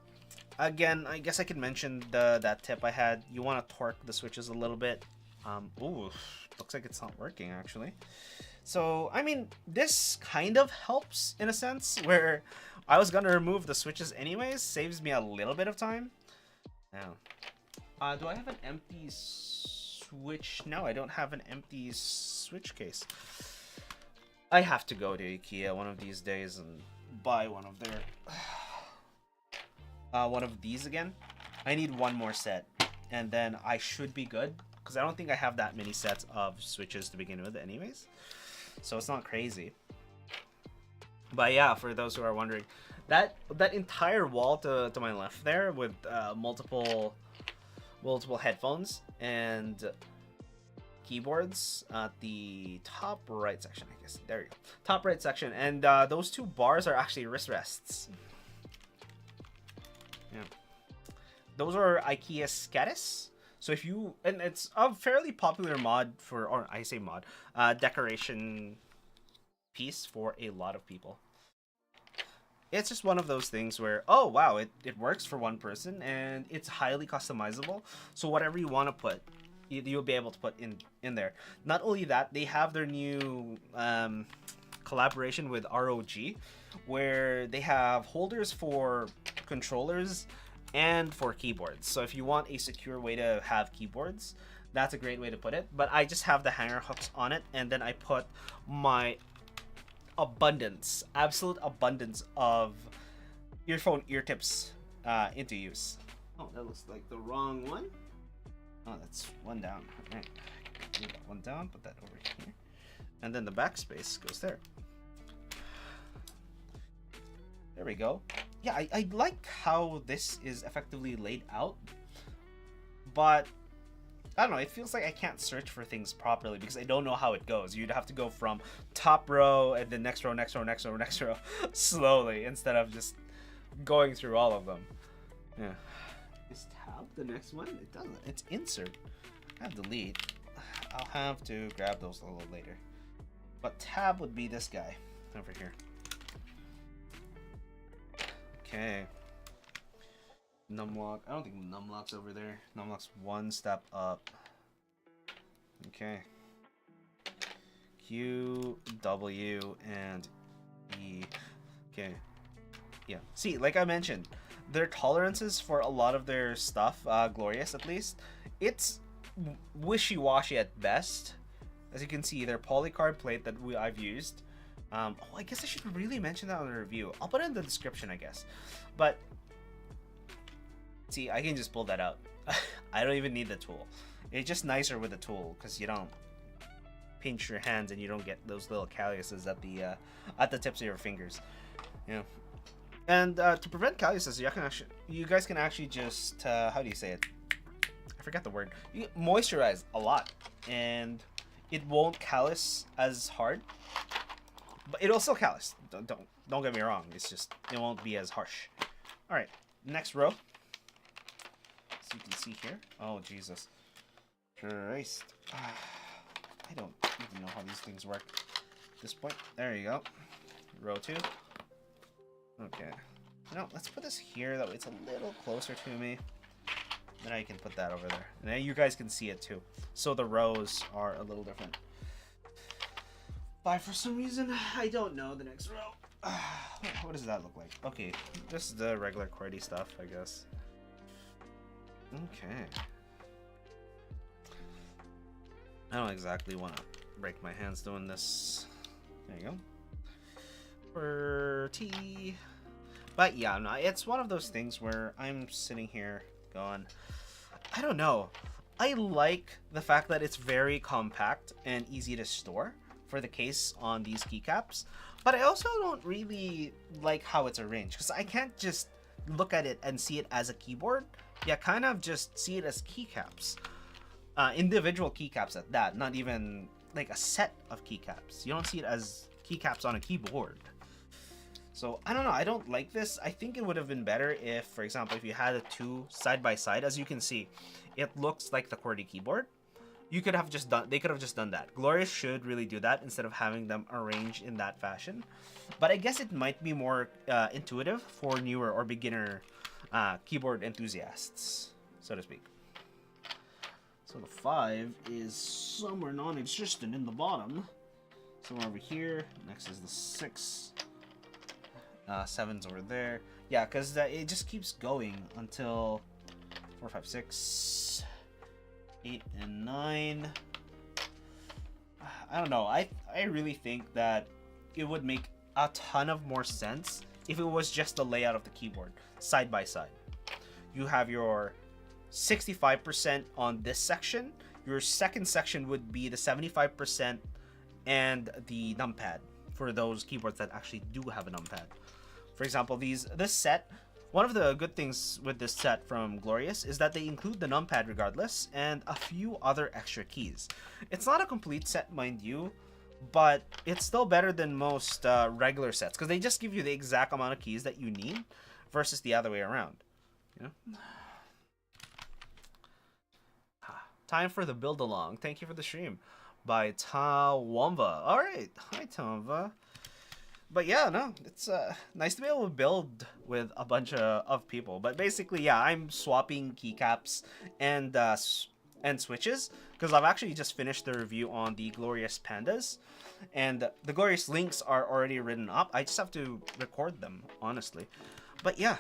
Again, I guess I could mention that tip I had. You want to torque the switches a little bit. Ooh, looks like it's not working actually. So, I mean, this kind of helps in a sense, where I was gonna remove the switches anyways, saves me a little bit of time. Now, do I have an empty switch? No, I don't have an empty switch case. I have to go to IKEA one of these days and buy one of their one of these again. I need one more set, and then I should be good, because I don't think I have that many sets of switches to begin with anyways, so it's not crazy. But yeah, for those who are wondering, that entire wall to my left there with multiple headphones and keyboards at the top right section, I guess. There you go. Top right section. And those two bars are actually wrist rests. Yeah. Those are IKEA Scatus. So if you... And it's a fairly popular mod for... Or I say mod. Decoration piece for a lot of people. It's just one of those things where, oh wow, it works for one person and it's highly customizable. So whatever you want to put, you'll be able to put in there. Not only that, they have their new collaboration with ROG, where they have holders for controllers and for keyboards. So if you want a secure way to have keyboards, that's a great way to put it. But I just have the hanger hooks on it, and then I put my absolute abundance of earphone ear tips into use. Oh, that looks like the wrong one. Oh, that's one down. All right, move that one down, put that over here, and then the backspace goes there. There we go. Yeah, I like how this is effectively laid out, but I don't know, it feels like I can't search for things properly because I don't know how it goes. You'd have to go from top row and then next row, next row, next row, next row slowly instead of just going through all of them. Yeah. Is tab the next one? It doesn't. It's insert. I have delete. I'll have to grab those a little later. But tab would be this guy over here. Okay. Numlock. I don't think numlock's over there. Numlock's one step up. Okay. Q, W, and E. Okay. Yeah. See, like I mentioned, their tolerances for a lot of their stuff, Glorious at least, it's wishy-washy at best. As you can see, their polycard plate that I've used. Oh, I guess I should really mention that on the review. I'll put it in the description, I guess. But see, I can just pull that out. I don't even need the tool. It's just nicer with the tool because you don't pinch your hands and you don't get those little calluses at the tips of your fingers. Yeah. And to prevent calluses, you guys can actually just how do you say it? I forgot the word. You moisturize a lot, and it won't callus as hard. But it'll still callus. Don't get me wrong. It's just it won't be as harsh. All right, next row. So you can see here. Oh Jesus Christ! I don't even know how these things work at this point. There you go. Row 2. Okay. No, let's put this here. That way it's a little closer to me. Then I can put that over there, and then you guys can see it too. So the rows are a little different. But for some reason, I don't know the next row. What does that look like? Okay, this is the regular QWERTY stuff, I guess. Okay. I don't exactly want to break my hands doing this. There you go. QWERTY. But yeah, no, it's one of those things where I'm sitting here going, I don't know. I like the fact that it's very compact and easy to store for the case on these keycaps, but I also don't really like how it's arranged because I can't just look at it and see it as a keyboard. Yeah, kind of just see it as keycaps, individual keycaps at that, not even like a set of keycaps. You don't see it as keycaps on a keyboard. So I don't know, I don't like this. I think it would have been better if, for example, if you had the two side by side. As you can see, it looks like the QWERTY keyboard. They could have just done that. Glorious should really do that instead of having them arranged in that fashion. But I guess it might be more intuitive for newer or beginner keyboard enthusiasts, so to speak. So the 5 is somewhere non-existent in the bottom. Somewhere over here. Next is the 6. 7's over there. Yeah, because it just keeps going until 4, 5, 6, 8, and 9. I don't know. I really think that it would make a ton of more sense if it was just the layout of the keyboard side by side. You have your 65% on this section. Your second section would be the 75% and the numpad for those keyboards that actually do have a numpad. For example, this set, one of the good things with this set from Glorious is that they include the numpad regardless and a few other extra keys. It's not a complete set, mind you, but it's still better than most regular sets because they just give you the exact amount of keys that you need versus the other way around. You know? Time for the build along. Thank you for the stream by Tawamba. All right, hi Tawamba. But yeah, no, it's nice to be able to build with a bunch of people. But basically, yeah, I'm swapping keycaps and switches because I've actually just finished the review on the Glorious Pandas, and the Glorious Lynx are already written up. I just have to record them, honestly. But yeah,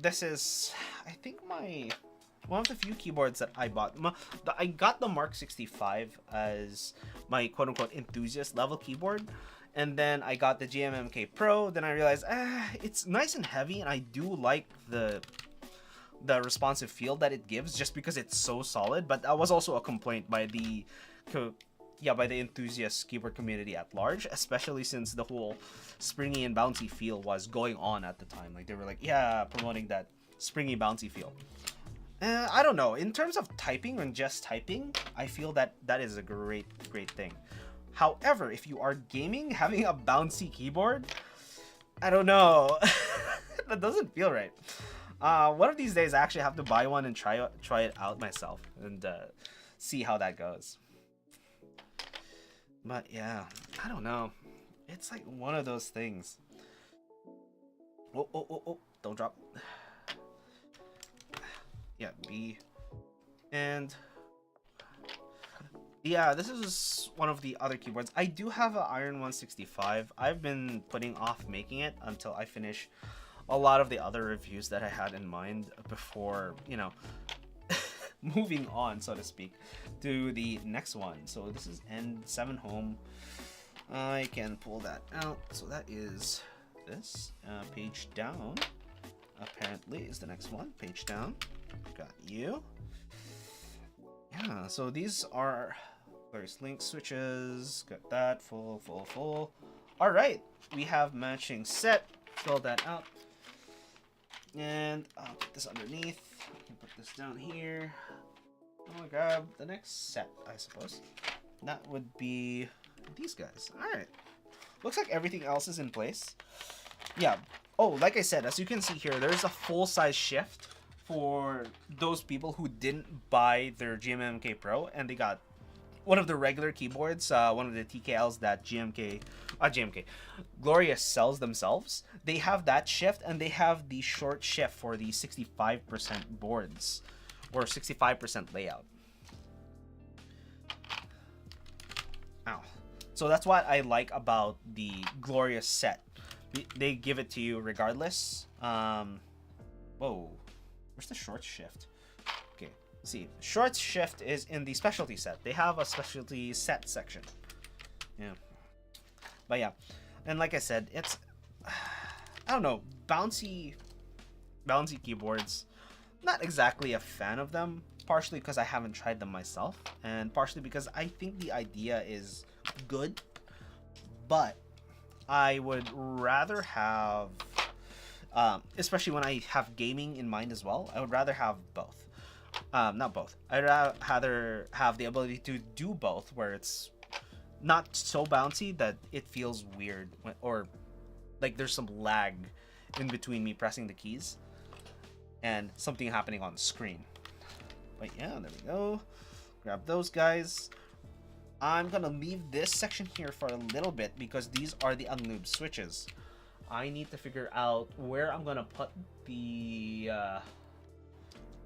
this is, I think, one of the few keyboards that I bought. I got the Mark 65 as my quote-unquote enthusiast level keyboard. And then I got the GMMK Pro. Then I realized, it's nice and heavy, and I do like the responsive feel that it gives, just because it's so solid. But that was also a complaint by the enthusiast keyboard community at large, especially since the whole springy and bouncy feel was going on at the time. Like, they were like, yeah, promoting that springy bouncy feel. I don't know. In terms of typing and just typing, I feel that is a great thing. However, if you are gaming, having a bouncy keyboard, I don't know. That doesn't feel right. One of these days, I actually have to buy one and try it out myself and see how that goes. But yeah, I don't know. It's like one of those things. Oh, don't drop. Yeah, B. And yeah, this is one of the other keyboards. I do have an Iron 165. I've been putting off making it until I finish a lot of the other reviews that I had in mind before, you know, moving on, so to speak, to the next one. So this is N7 Home. I can pull that out. So that is this. Page down, apparently, is the next one. Page down. Got you. Yeah, so these are Glorious Lynx switches. Got that. Full. Alright, we have matching set. Fill that out. And I'll put this underneath. I can put this down here. I'm gonna grab the next set, I suppose. That would be these guys. Alright. Looks like everything else is in place. Yeah. Oh, like I said, as you can see here, there's a full-size shift for those people who didn't buy their GMMK Pro and they got one of the regular keyboards, one of the TKLs that Glorious sells themselves. They have that shift, and they have the short shift for the 65% boards or 65% layout. Ow. So that's what I like about the Glorious set. They give it to you regardless. Whoa. Where's the short shift? Okay, let's see. Short shift is in the specialty set. They have a specialty set section. Yeah. But yeah. And like I said, it's, I don't know, bouncy keyboards. Not exactly a fan of them. Partially because I haven't tried them myself. And partially because I think the idea is good. But I would rather have, especially when I have gaming in mind as well, I would rather have both. Not both. I'd rather have the ability to do both, where it's not so bouncy that it feels weird, or like there's some lag in between me pressing the keys and something happening on the screen. But yeah, there we go. Grab those guys. I'm gonna leave this section here for a little bit because these are the unlubed switches. I need to figure out where I'm gonna put the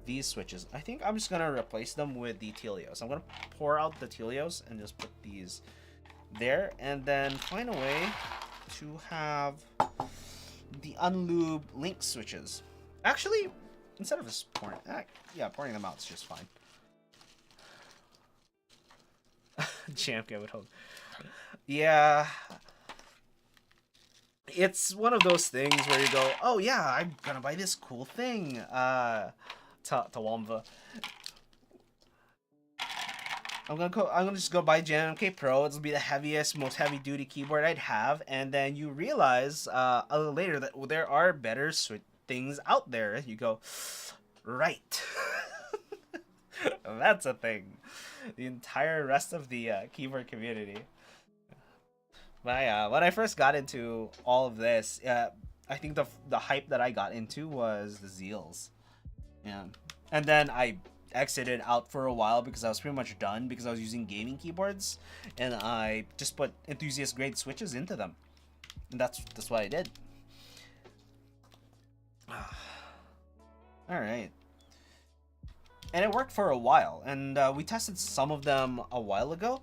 these switches. I think I'm just gonna replace them with the Tealios. I'm gonna pour out the Tealios and just put these there, and then find a way to have the unlubed Lynx switches. Actually, instead of just pouring, pouring them out is just fine. GMK would hope. Yeah. it's one of those things where you go, oh yeah, I'm gonna buy this cool thing. Tawamba. I'm gonna just go buy JMK Pro. It'll be the heaviest, most heavy duty keyboard I'd have, and then you realize a little later that there are better things out there. You go, right. That's a thing. The entire rest of the keyboard community. But yeah, when I first got into all of this, I think the hype that I got into was the Zeals. Yeah, and then I exited out for a while because I was pretty much done because I was using gaming keyboards, and I just put enthusiast grade switches into them, and that's what I did. All right. And it worked for a while, and we tested some of them a while ago,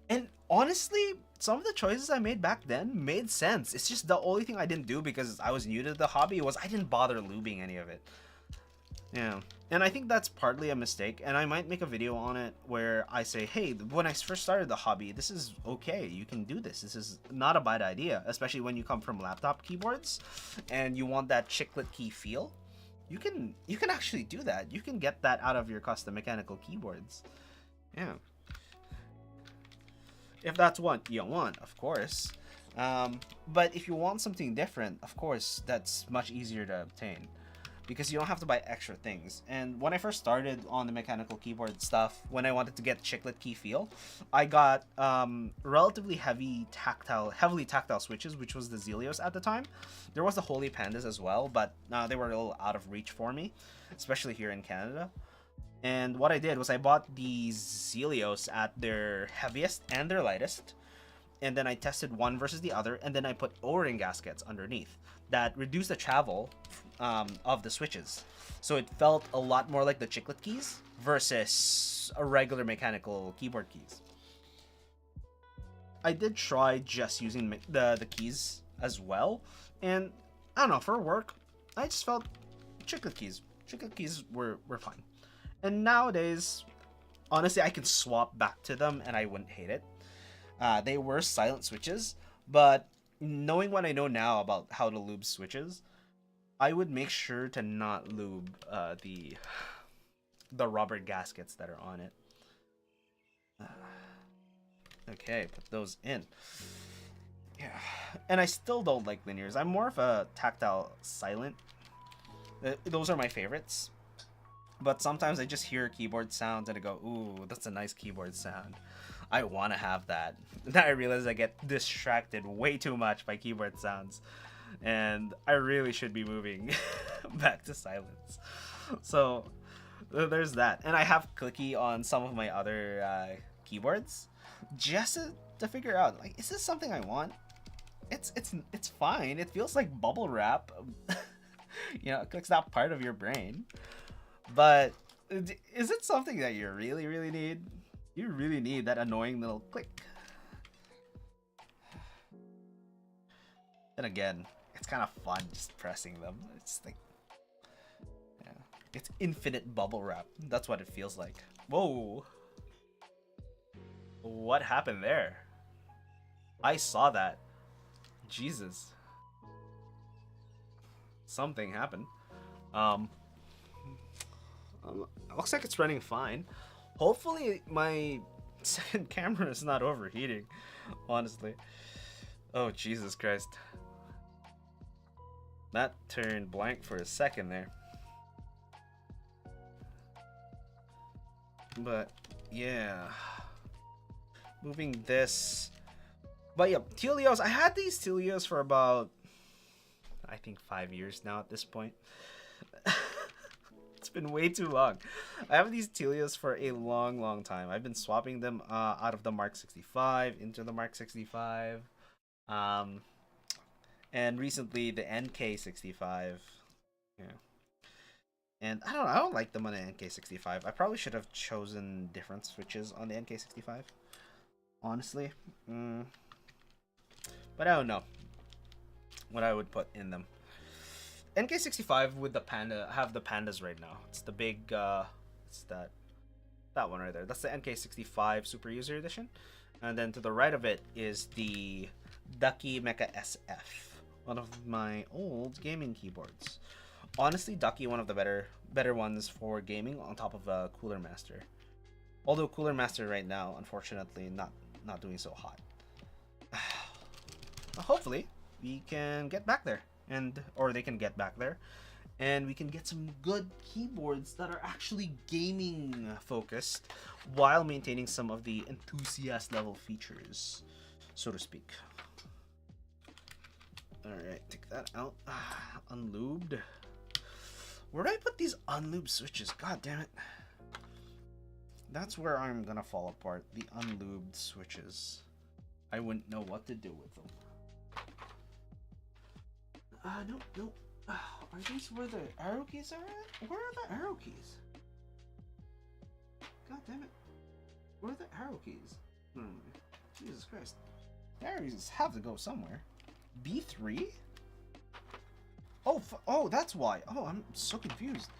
and honestly, some of the choices I made back then made sense. It's just the only thing I didn't do because I was new to the hobby was I didn't bother lubing any of it. Yeah, and I think that's partly a mistake, and I might make a video on it where I say, hey, when I first started the hobby, this is okay, you can do this. This is not a bad idea, especially when you come from laptop keyboards and you want that chiclet key feel. You can actually do that. You can get that out of your custom mechanical keyboards. Yeah. If that's what you want, of course. But if you want something different, of course, that's much easier to obtain because you don't have to buy extra things. And when I first started on the mechanical keyboard stuff, when I wanted to get chiclet key feel, I got relatively heavily tactile switches, which was the Zealios at the time. There was the Holy Pandas as well, but they were a little out of reach for me, especially here in Canada. And what I did was I bought the Zealios at their heaviest and their lightest, and then I tested one versus the other, and then I put O-ring gaskets underneath that reduced the travel of the switches. So it felt a lot more like the chiclet keys versus a regular mechanical keyboard keys. I did try just using the keys as well, and I don't know, for work, I just felt chiclet keys. Chiclet keys were fine. And nowadays, honestly, I can swap back to them and I wouldn't hate it. They were silent switches, but knowing what I know now about how to lube switches, I would make sure to not lube the rubber gaskets that are on it. Okay, put those in. Yeah, and I still don't like linears. I'm more of a tactile silent. Those are my favorites. But sometimes I just hear keyboard sounds and I go, ooh, that's a nice keyboard sound. I want to have that. Then I realize I get distracted way too much by keyboard sounds. And I really should be moving back to silence. So there's that. And I have clicky on some of my other keyboards just to figure out, like, is this something I want? It's fine. It feels like bubble wrap. You know, it's not part of your brain. But is it something that you really need? You really need that annoying little click. And again, it's kind of fun just pressing them. It's like, yeah, it's infinite bubble wrap. That's what it feels like. Whoa. What happened there? I saw that. Jesus. Something happened. Looks like it's running fine. Hopefully my second camera is not overheating, honestly. Oh, Jesus Christ. That turned blank for a second there. But, yeah. Moving this. But yeah, Tealios. I had these Tealios for about, I think, 5 years now at this point. It's been way too long. I have these Tealios for a long time. I've been swapping them out of the Mark 65 into the Mark 65. And recently the NK65. Yeah. And I don't like them on the NK65. I probably should have chosen different switches on the NK65. Honestly. But I don't know what I would put in them. NK65 with the panda, I have the pandas right now. It's the big it's that one right there. That's the NK65 Super User Edition. And then to the right of it is the Ducky Mecha SF one of my old gaming keyboards. Honestly, Ducky, one of the better ones for gaming on top of Cooler Master. Although Cooler Master right now, unfortunately, not doing so hot. Hopefully, we can get back there, or they can get back there, and we can get some good keyboards that are actually gaming focused while maintaining some of the enthusiast level features, so to speak. Alright, take that out. Unlubed. Where do I put these unlubed switches? God damn it. That's where I'm gonna fall apart. The unlubed switches. I wouldn't know what to do with them. No. Are these where the arrow keys are at? Where are the arrow keys? God damn it. Where are the arrow keys? Jesus Christ. The arrows have to go somewhere. B3? Oh, that's why. Oh, I'm so confused.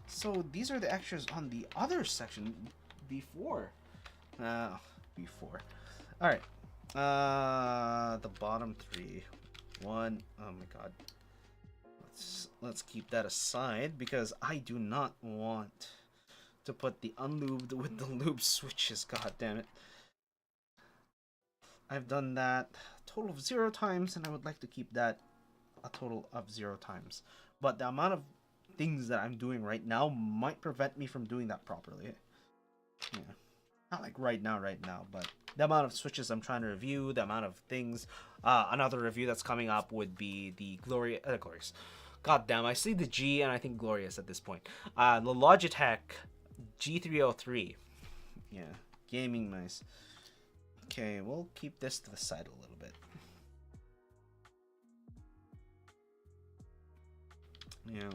So these are the extras on the other section. B4. B4. Alright. The bottom three. One. Oh my god. Let's keep that aside because I do not want to put the unlubed with the lube switches. God damn it. I've done that a total of 0 times, and I would like to keep that a total of 0 times. But the amount of things that I'm doing right now might prevent me from doing that properly. Yeah. Not like right now, but the amount of switches I'm trying to review, the amount of things. Another review that's coming up would be the Glorious. God damn, I see the G and I think Glorious at this point. The Logitech G303. Yeah, gaming mice. Okay, we'll keep this to the side a little bit. Yeah.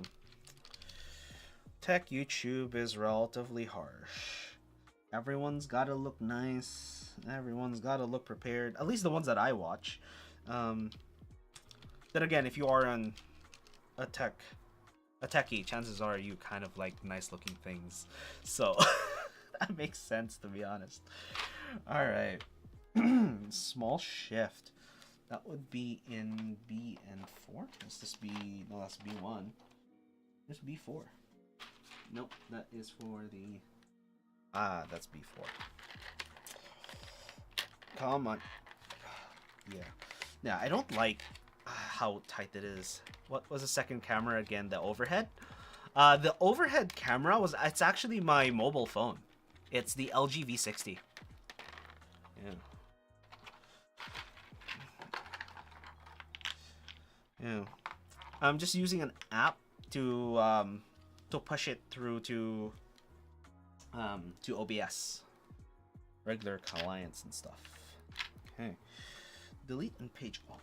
Tech YouTube is relatively harsh. Everyone's gotta look nice. Everyone's gotta look prepared. At least the ones that I watch. Then again, if you are on a techie, chances are you kind of like nice looking things. So that makes sense, to be honest. Alright. Small shift. That would be in B and 4. Is this B? No, that's B1. There's B4. Nope, that is for the... that's B4. Come on. Yeah, I don't like how tight it is. What was the second camera again? The overhead? The overhead camera it's actually my mobile phone. It's the LG V60. Yeah. Yeah. I'm just using an app to push it through to OBS, regular clients and stuff. Okay, delete and page up.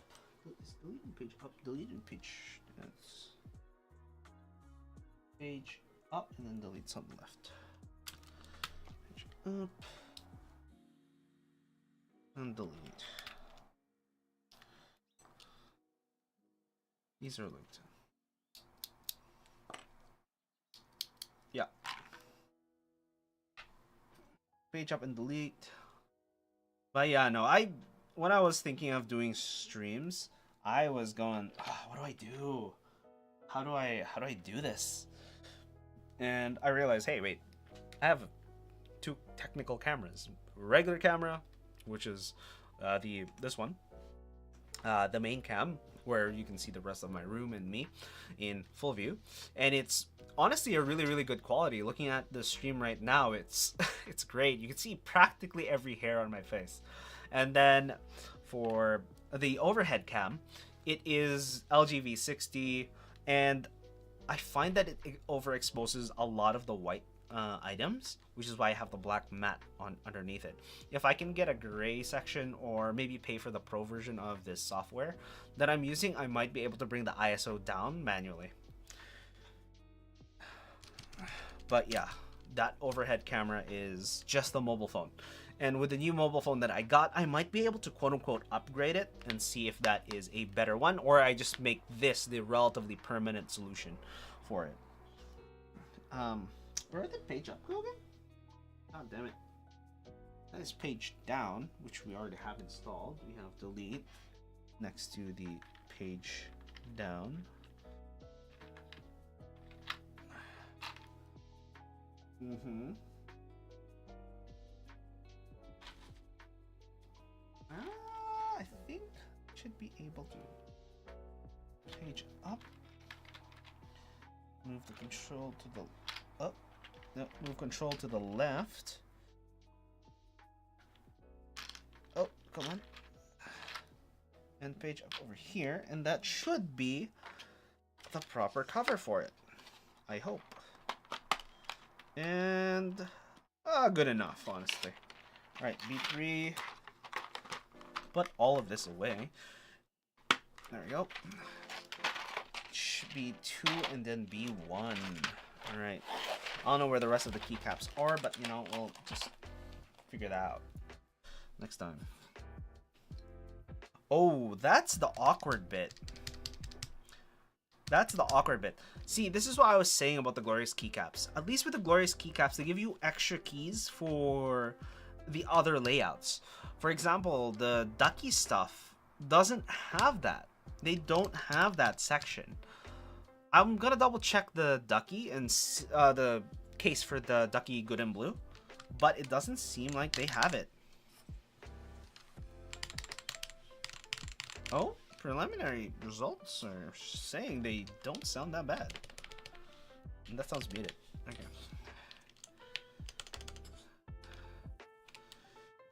Delete and page up. Delete and page. That's page up and then delete something left. Page up and delete. These are linked. Yeah. Page up and delete. But yeah, no, when I was thinking of doing streams, I was going, what do I do? How do I do this? And I realized, hey, wait, I have 2 technical cameras. Regular camera, which is this one. The main cam, where you can see the rest of my room and me in full view, and it's honestly a really good quality. Looking at the stream right now, it's it's great. You can see practically every hair on my face. And then for the overhead cam, it is LG V60, and I find that it overexposes a lot of the white items, which is why I have the black matte on underneath it. If I can get a gray section, or maybe pay for the pro version of this software that I'm using, I might be able to bring the ISO down manually. But yeah, that overhead camera is just the mobile phone. And with the new mobile phone that I got, I might be able to quote-unquote upgrade it and see if that is a better one, or I just make this the relatively permanent solution for it. Where did the page up go again? God damn it. That is page down, which we already have installed. We have delete next to the page down. I think should be able to page up. Move the control to the up. No, move control to the left. Oh, come on. And page up over here, and that should be the proper cover for it. I hope. And good enough, honestly. Alright, B3. Put all of this away. There we go. B2 and then B1. Alright. I don't know where the rest of the keycaps are, but you know, we'll just figure that out next time. Oh, that's the awkward bit. That's the awkward bit. See, this is what I was saying about the Glorious keycaps. At least with the Glorious keycaps, they give you extra keys for the other layouts. For example, the Ducky stuff doesn't have that. They don't have that section. I'm gonna double check the Ducky and the case for the Ducky Good and Blue, but it doesn't seem like they have it. Oh, preliminary results are saying they don't sound that bad. And that sounds muted. Okay.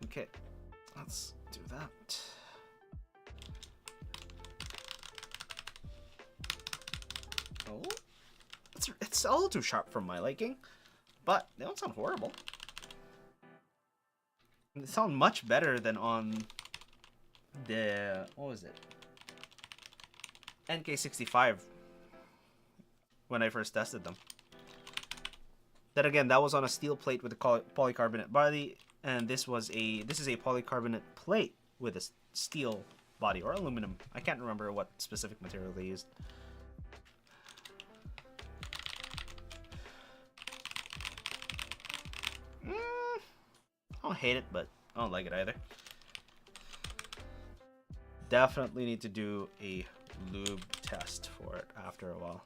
Okay, let's do that. Oh, it's a little too sharp for my liking, but they don't sound horrible. They sound much better than on the, what was it? NK65 when I first tested them. Then again, that was on a steel plate with a polycarbonate body, and this is a polycarbonate plate with a steel body or aluminum. I can't remember what specific material they used. I don't hate it, but I don't like it either. Definitely need to do a lube test for it after a while.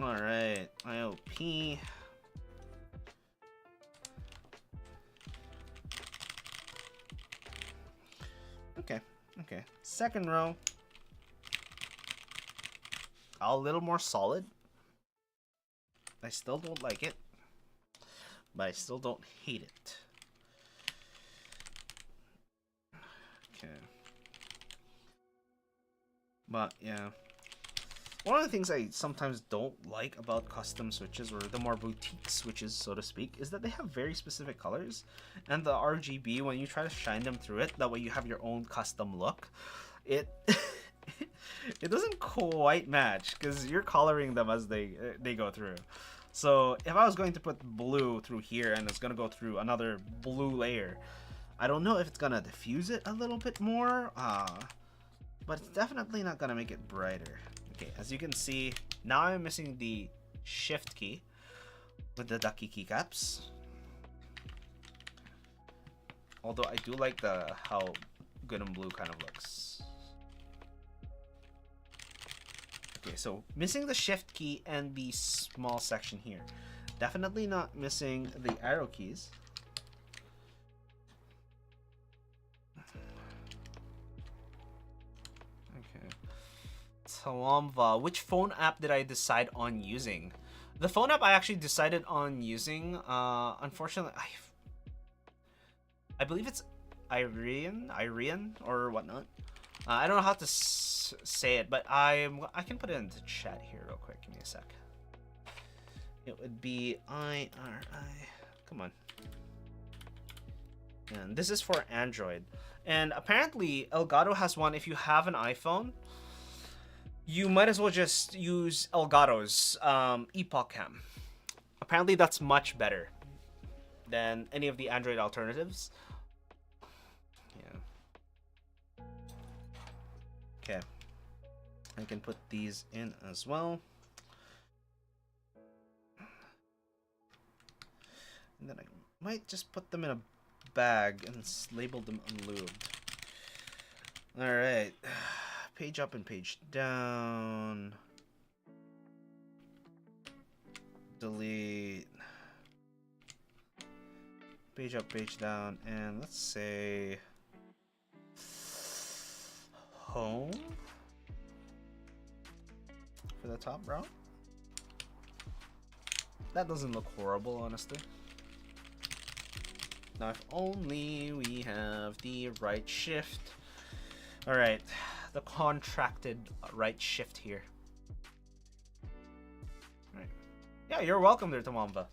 Alright, IOP. Okay. Second row. A little more solid. I still don't like it, but I still don't hate it. Okay. But yeah. One of the things I sometimes don't like about custom switches, or the more boutique switches, so to speak, is that they have very specific colors. And the RGB, when you try to shine them through it, that way you have your own custom look, it it doesn't quite match, because you're coloring them as they go through. So if I was going to put blue through here and it's going to go through another blue layer, I don't know if it's going to diffuse it a little bit more, but it's definitely not going to make it brighter. Okay, as you can see, now I'm missing the shift key with the Ducky keycaps. Although I do like how Good and Blue kind of looks. Okay, so missing the shift key and the small section here. Definitely not missing the arrow keys. Okay. Talamva, which phone app did I decide on using? The phone app I actually decided on using, unfortunately, I believe it's Irian or whatnot. I don't know how to say it, but I can put it into chat here real quick. Give me a sec. It would be IRI. Come on. And this is for Android. And apparently, Elgato has one. If you have an iPhone, you might as well just use Elgato's Epoch Cam. Apparently, that's much better than any of the Android alternatives. Yeah. Okay. I can put these in as well. And then I might just put them in a bag and labeled them unlubed. Alright. Page up and page down. Delete. Page up, page down, and let's say home for the top row. That doesn't look horrible, honestly. Now, if only we have the right shift. Alright, the contracted right shift here. Right. Yeah, you're welcome there, Tamamba.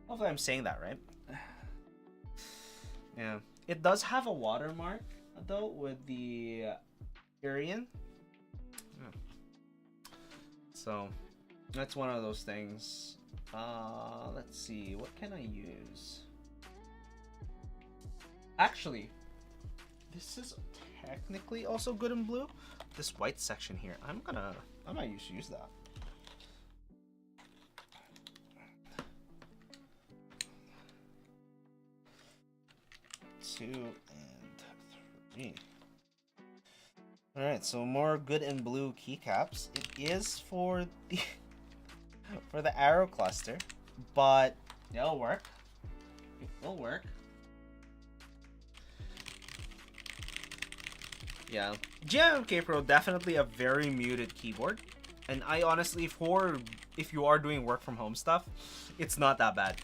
Hopefully I'm saying that right. Yeah. It does have a watermark, though, with the Irian. Yeah. So, that's one of those things. Let's see. What can I use? Actually, this is technically also good in blue. This white section here, I might use that. 2 and 3. Alright, so more good and blue keycaps. It is for the for the arrow cluster, but it'll work. It will work. Yeah, GMK Pro, definitely a very muted keyboard, and I honestly, if you are doing work from home stuff, it's not that bad.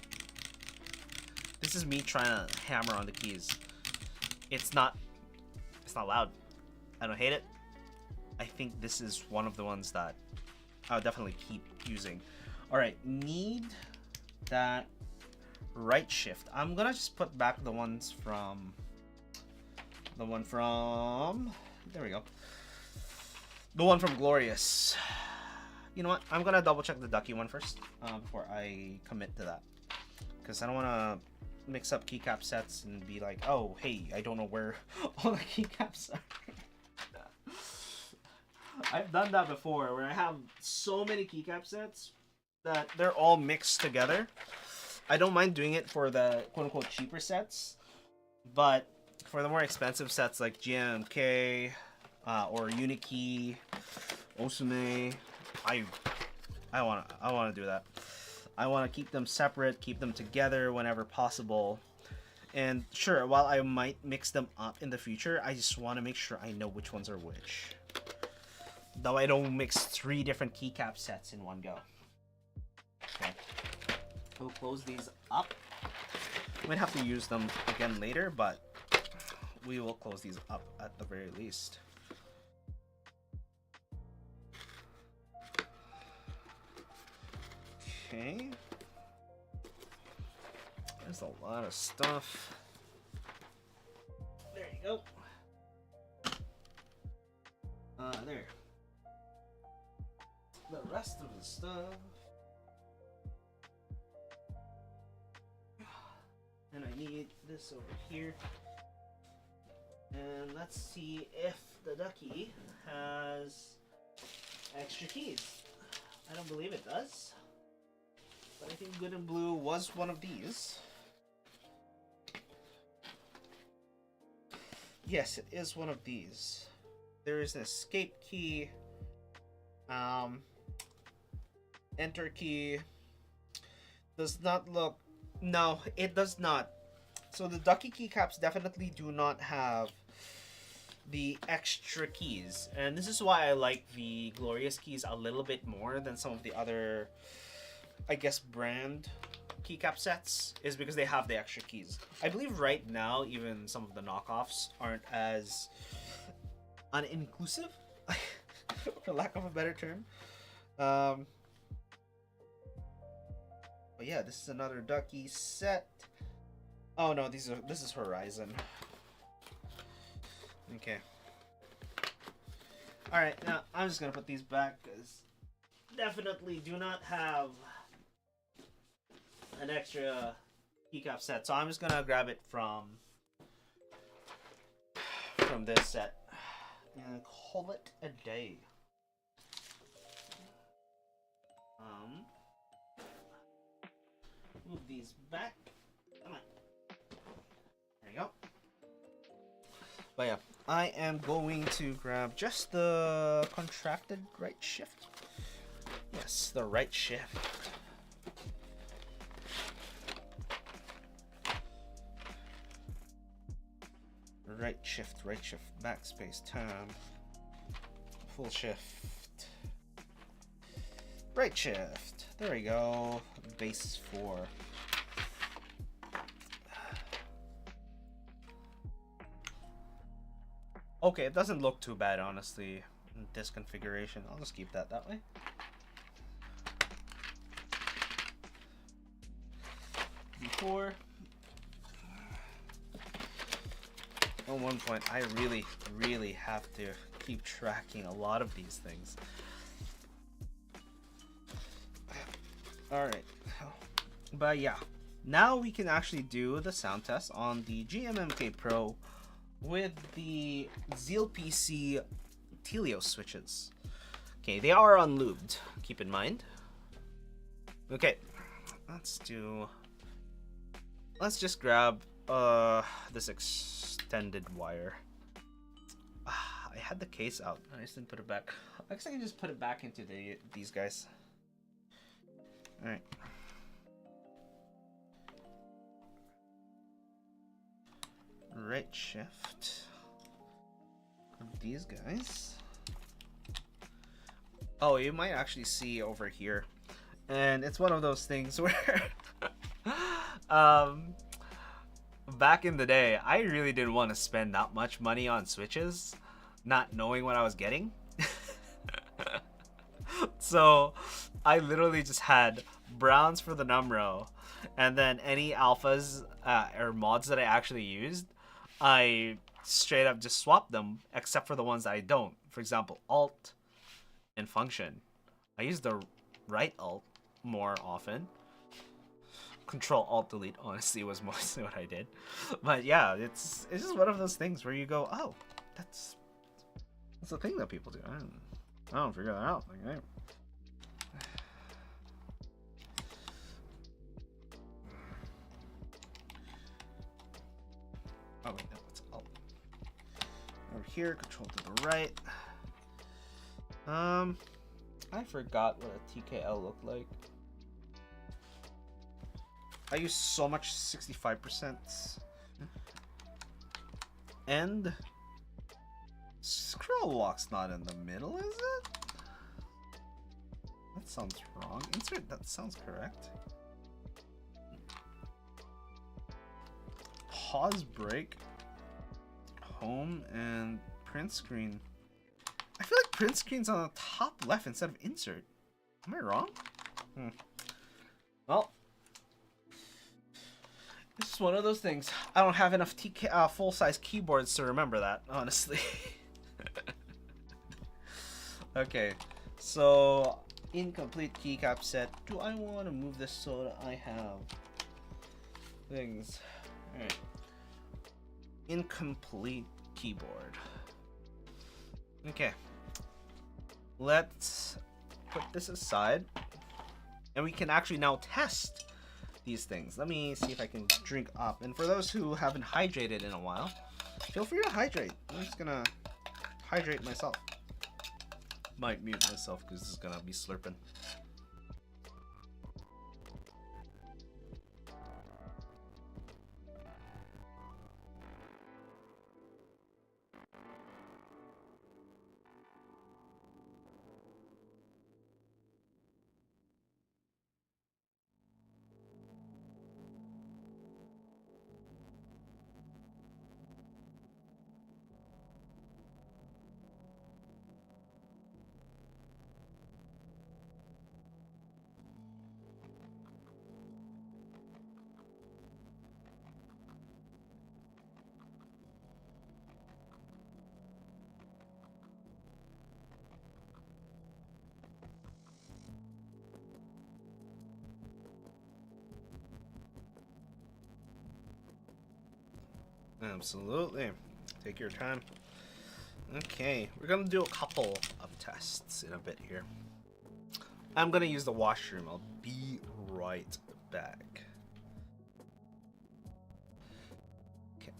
This is me trying to hammer on the keys. It's not loud. I don't hate it. I think this is one of the ones that I'll definitely keep using. All right, need that right shift. I'm gonna just put back the one from, there we go. The one from Glorious. You know what? I'm gonna double check the Ducky one first before I commit to that, because I don't want to mix up keycap sets and be like, oh, hey, I don't know where all the keycaps are. I've done that before, where I have so many keycap sets that they're all mixed together. I don't mind doing it for the quote-unquote cheaper sets, but for the more expensive sets like GMK or Unikey, Osume, I want to do that. I want to keep them separate, keep them together whenever possible. And sure, while I might mix them up in the future, I just want to make sure I know which ones are which. Though I don't mix 3 different keycap sets in one go. Okay. We'll close these up. Might have to use them again later, but we will close these up at the very least. Okay. There's a lot of stuff. There you go. There. The rest of the stuff. And I need this over here. And let's see if the Ducky has extra keys. I don't believe it does. But I think Good and Blue was one of these. Yes, it is one of these. There is an escape key, enter key. Does not look, no, it does not. So the Ducky keycaps definitely do not have the extra keys, and this is why I like the Glorious keys a little bit more than some of the other, I guess, brand keycap sets, is because they have the extra keys. I believe right now even some of the knockoffs aren't as uninclusive, for lack of a better term. But yeah, this is another Ducky set. Oh no, this is Horizon. Okay. Alright, now I'm just gonna put these back, because definitely do not have an extra keycap set. So I'm just gonna grab it from this set and call it a day. Move these back. Come on. There you go. But yeah, I am going to grab just the contracted right shift. Yes, the right shift. Right shift, backspace, tab, full shift, right shift. There we go. Base 4. Okay, it doesn't look too bad, honestly, in this configuration. I'll just keep that way. Before, at one point, I really have to keep tracking a lot of these things. Alright, but yeah, now we can actually do the sound test on the GMMK Pro with the Zealpc Tealios Switches. Okay, they are unlubed, keep in mind. Okay, let's just grab this extended wire. I had the case out. I just didn't put it back. I guess I can just put it back into these guys. All right. Right shift. These guys. Oh, you might actually see over here, and it's one of those things where back in the day, I really didn't want to spend that much money on switches, not knowing what I was getting. So I literally just had browns for the numro, and then any alphas or mods that I actually used, I straight up just swapped them, except for the ones that I don't. For example, alt and function. I use the right alt more often. Control alt delete honestly was mostly what I did. But yeah, it's just one of those things where you go, oh, that's the thing that people do. I don't figure that out. Like, oh wait, no, it's alt. Over here, control to the right. I forgot what a TKL looked like. I use so much 65%. And scroll lock's not in the middle, is it? That sounds wrong. Insert, that sounds correct. Pause break, home, and print screen. I feel like print screen's on the top left instead of insert. Am I wrong? Well, it's just one of those things. I don't have enough full-size keyboards to remember that, honestly. Okay, so incomplete keycap set. Do I want to move this so that I have things? All right. Incomplete keyboard. Okay. Let's put this aside, and we can actually now test these things. Let me see if I can drink up. And for those who haven't hydrated in a while, feel free to hydrate. I'm just gonna hydrate myself. Might mute myself because this is gonna be slurping. Absolutely. Take your time. Okay, we're gonna do a couple of tests in a bit here. I'm gonna use the washroom. I'll be right back. Okay.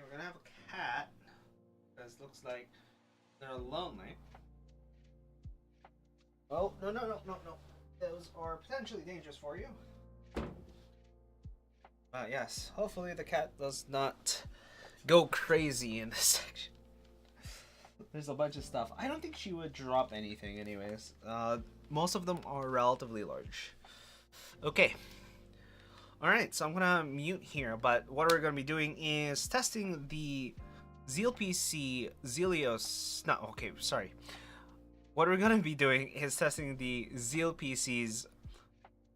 we're gonna have a cat. Because looks like they're lonely. Oh, no, no, no, no, no. Those are potentially dangerous for you. Yes, hopefully the cat does not go crazy in this section. There's a bunch of stuff. I don't think she would drop anything anyways. Most of them are relatively large. Okay. Alright, so I'm gonna mute here, but what we're gonna be doing is testing the Zealpc Tealios... No, okay, sorry. What we're gonna be doing is testing the Zealpc's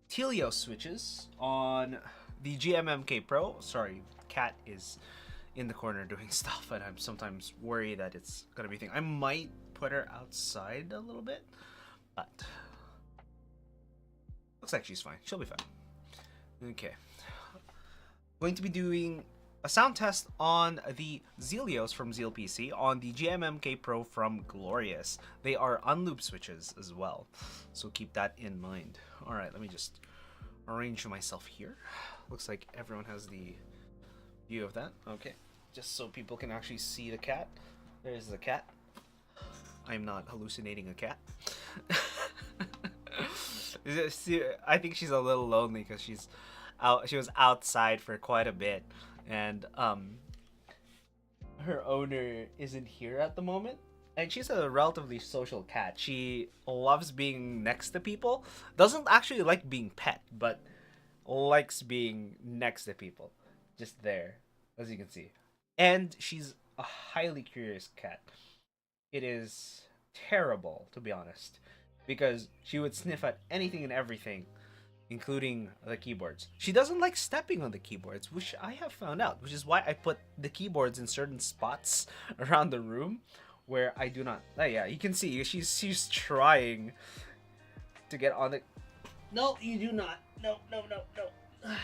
Tealios Switches on the GMMK Pro. Sorry, cat is in the corner doing stuff, and I'm sometimes worried that it's gonna be a thing. I might put her outside a little bit, but looks like she's fine. She'll be fine. Okay. Going to be doing a sound test on the Tealios from Zealpc on the GMMK Pro from Glorious. They are unlooped switches as well, so keep that in mind. Alright, let me just arrange myself here. Looks like everyone has the view of that. Okay, just so people can actually see the cat. There's the cat. I'm not hallucinating a cat. I think she's a little lonely because she's out. She was outside for quite a bit, and her owner isn't here at the moment. And she's a relatively social cat. She loves being next to people. Doesn't actually like being pet, but likes being next to people. Just there, as you can see. And she's a highly curious cat. It is terrible, to be honest, because she would sniff at anything and everything, including the keyboards. She doesn't like stepping on the keyboards, which I have found out, which is why I put the keyboards in certain spots around the room where I do not. Oh yeah, you can see she's trying to get on the. No, you do not. No, no, no, no.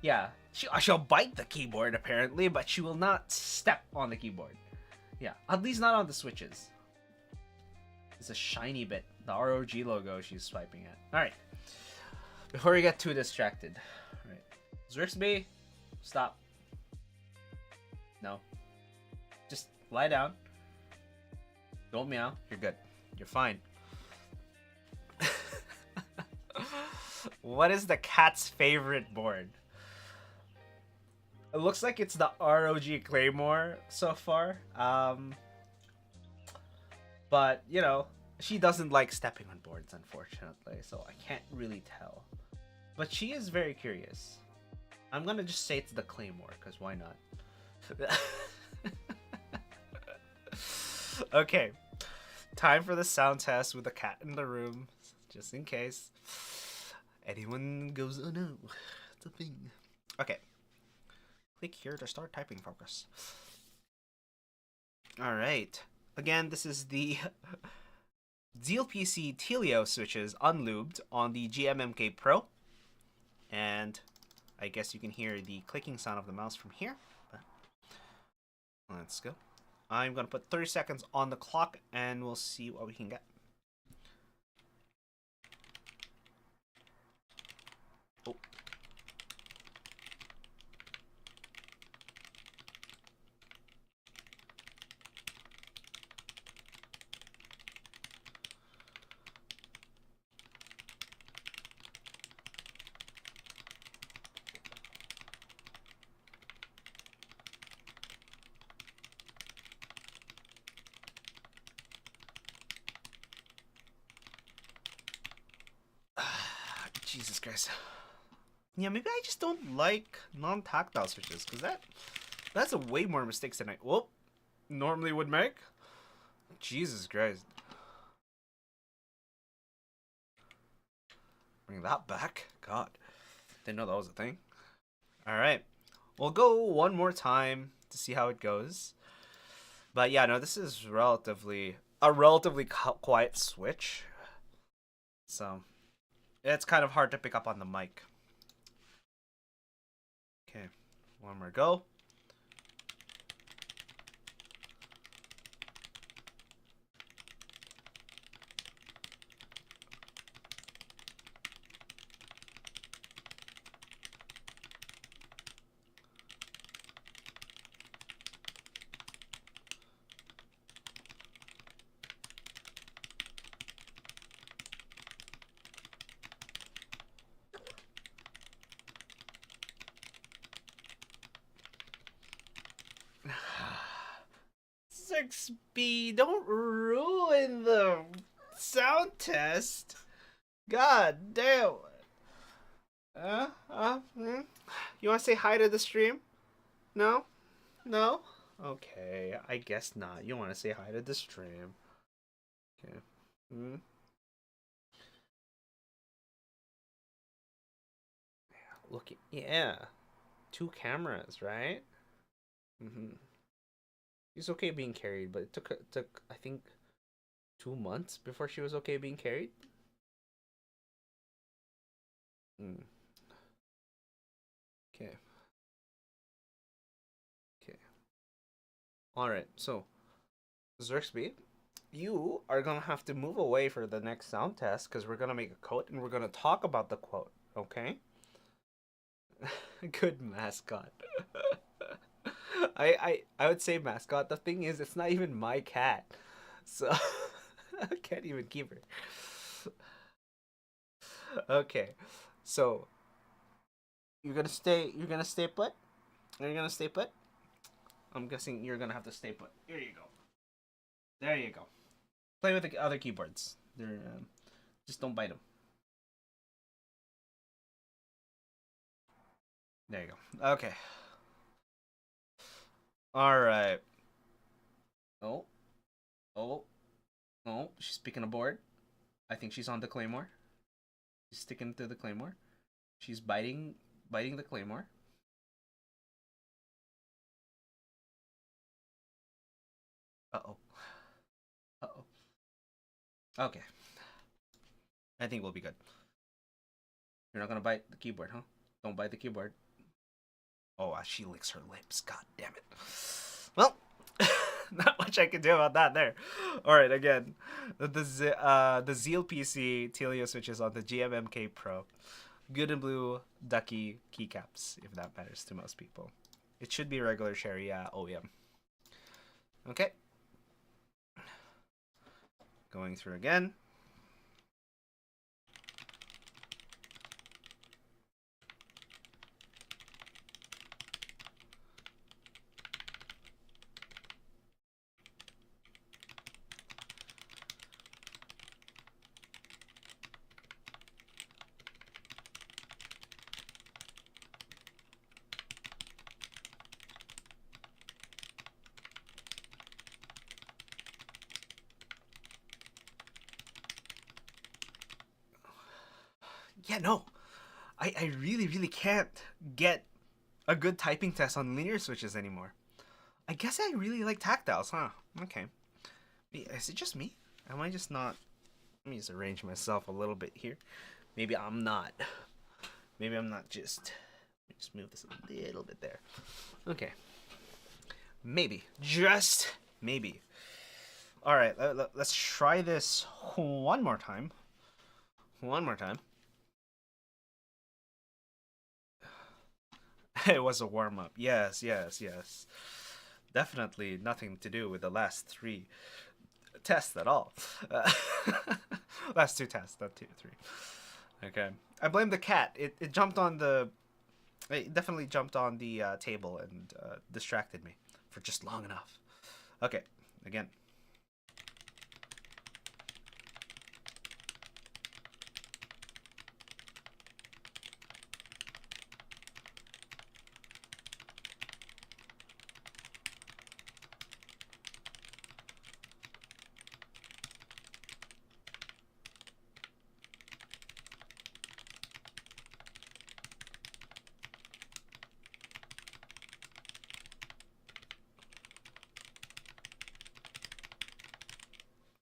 Yeah, she'll bite the keyboard apparently, but she will not step on the keyboard. Yeah, at least not on the switches. It's a shiny bit. The ROG logo she's swiping at. Alright. Before we get too distracted. Alright. Zealpc, stop. No. Just lie down. Don't meow. You're good. You're fine. What is the cat's favorite board? It looks like it's the ROG Claymore so far. But, you know, she doesn't like stepping on boards, unfortunately, so I can't really tell. But she is very curious. I'm gonna just say it's the Claymore, because why not? Okay, time for the sound test with the cat in the room, just in case anyone goes, oh no, it's a thing. Okay, click here to start typing focus. Alright, again, this is the Zealpc Tealios Switches unlubed on the GMMK Pro, and I guess you can hear the clicking sound of the mouse from here. But let's go. I'm gonna put 30 seconds on the clock, and we'll see what we can get. Oh. Jesus Christ. Yeah, maybe I just don't like non-tactile switches, because that's a way more mistakes than I normally would make. Jesus Christ. Bring that back. God. Didn't know that was a thing. Alright. We'll go one more time to see how it goes. But yeah, no, this is a relatively quiet switch. So it's kind of hard to pick up on the mic. Okay, one more go. Zealpc, don't ruin the sound test. God damn. You want to say hi to the stream? No? No? Okay, I guess not. You want to say hi to the stream. Okay. Look, yeah. 2 cameras, right? She's okay being carried, but it took I think 2 months before she was okay being carried. Okay. Okay. All right. So, Zealpc, you are gonna have to move away for the next sound test because we're gonna make a quote and we're gonna talk about the quote. Okay. Good mascot. I would say mascot. The thing is, it's not even my cat, so I can't even keep her. Okay, so you're gonna stay. You're gonna stay put. Are you gonna stay put? I'm guessing you're gonna have to stay put. Here you go. There you go. Play with the other keyboards. They're just don't bite them. There you go. Okay. All right. Oh. Oh. Oh. She's picking a board. I think she's on the claymore. She's sticking to the claymore. She's biting the claymore. Uh-oh. Uh-oh. Okay. I think we'll be good. You're not gonna bite the keyboard, huh? Don't bite the keyboard. Oh, she licks her lips. God damn it. Well, not much I can do about that there. Alright, again. The Zealpc Tealios Switches on the GMMK Pro. Good and blue ducky keycaps, if that matters to most people. It should be regular cherry OEM. Okay. Going through again. Yeah, no. I really can't get a good typing test on linear switches anymore. I guess I really like tactiles, huh? Okay. Is it just me? Am I just not... Let me just arrange myself a little bit here. Maybe I'm not. Maybe I'm not just... Let me just move this a little bit there. Okay. Maybe. Just maybe. Alright, let's try this one more time. One more time. It was a warm-up. Yes. Definitely nothing to do with the last 3 tests at all. Last 2 tests, not 2, 3. Okay. I blame the cat. It jumped on the... It definitely jumped on the table and distracted me for just long enough. Okay. Again.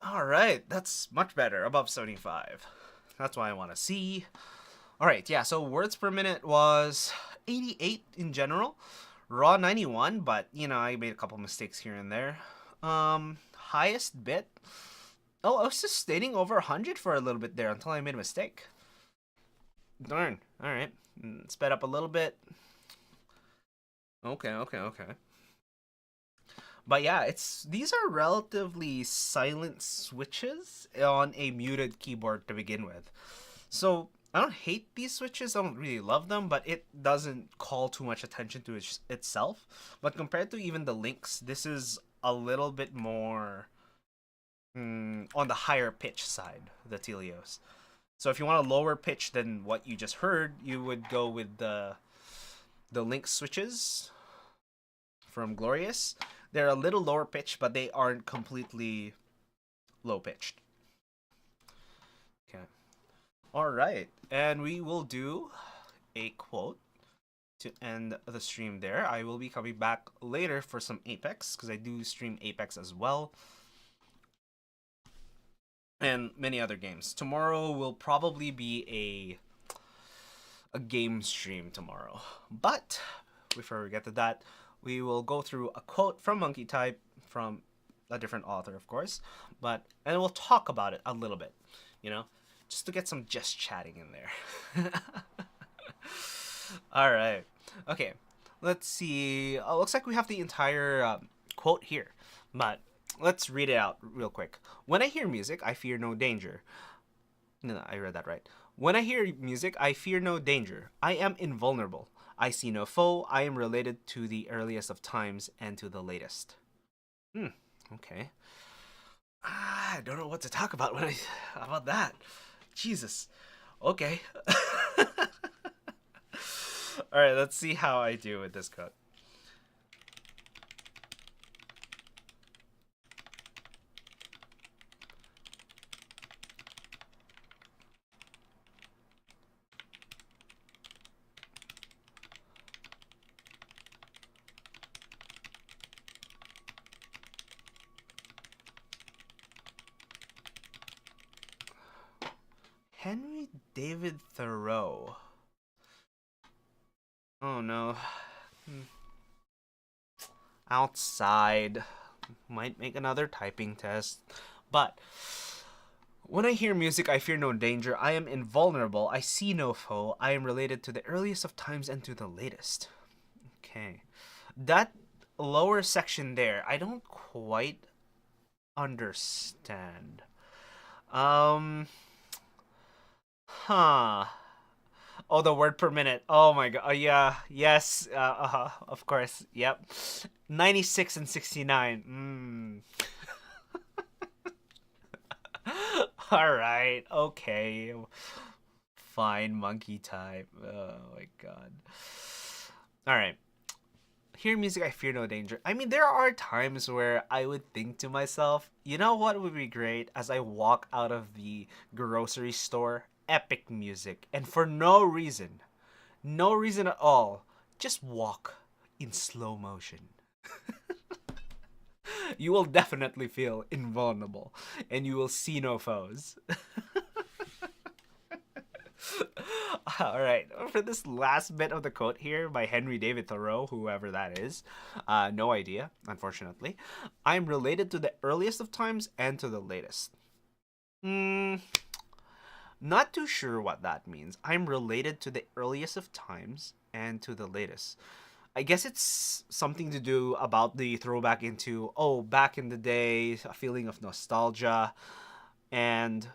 Alright, that's much better, above 75. That's what I want to see. Alright, yeah, so words per minute was 88 in general. Raw 91, but, you know, I made a couple mistakes here and there. Highest bit. Oh, I was just stating over 100 for a little bit there until I made a mistake. Darn. Alright. Sped up a little bit. Okay. But yeah, these are relatively silent switches on a muted keyboard to begin with. So I don't hate these switches, I don't really love them, but it doesn't call too much attention to itself. But compared to even the Lynx, this is a little bit more on the higher pitch side, the Tealios. So if you want a lower pitch than what you just heard, you would go with the Lynx switches from Glorious. They're a little lower pitch, but they aren't completely low pitched. Okay. All right, and we will do a quote to end the stream there. I will be coming back later for some Apex because I do stream Apex as well, and many other games. Tomorrow will probably be a game stream tomorrow. But before we get to that, we will go through a quote from Monkey Type from a different author, of course, and we'll talk about it a little bit, just to get some just chatting in there. All right. Okay. Let's see. Looks like we have the entire quote here, but let's read it out real quick. When I hear music, I fear no danger. No, I read that right. When I hear music, I fear no danger. I am invulnerable. I see no foe. I am related to the earliest of times and to the latest. Okay. I don't know what to talk about about that. Jesus. Okay. All right, let's see how I do with this cut. Henry David Thoreau. Oh no. Outside. Might make another typing test. But when I hear music, I fear no danger. I am invulnerable. I see no foe. I am related to the earliest of times and to the latest. Okay. That lower section there, I don't quite understand. Oh, the word per minute. Oh my god. Yeah. Yes. Of course. Yep. 96 and 69. All right. Okay. Fine, Monkey Type. Oh my god. All right. Hear music, I fear no danger. I mean, there are times where I would think to myself, you know what would be great as I walk out of the grocery store? Epic music. And for no reason at all, just walk in slow motion. You will definitely feel invulnerable and you will see no foes. All right, for this last bit of the quote here by Henry David Thoreau, whoever that is, no idea, unfortunately. I'm related to the earliest of times and to the latest. Not too sure what that means. I'm related to the earliest of times and to the latest. I guess it's something to do about the throwback into, back in the day, a feeling of nostalgia, and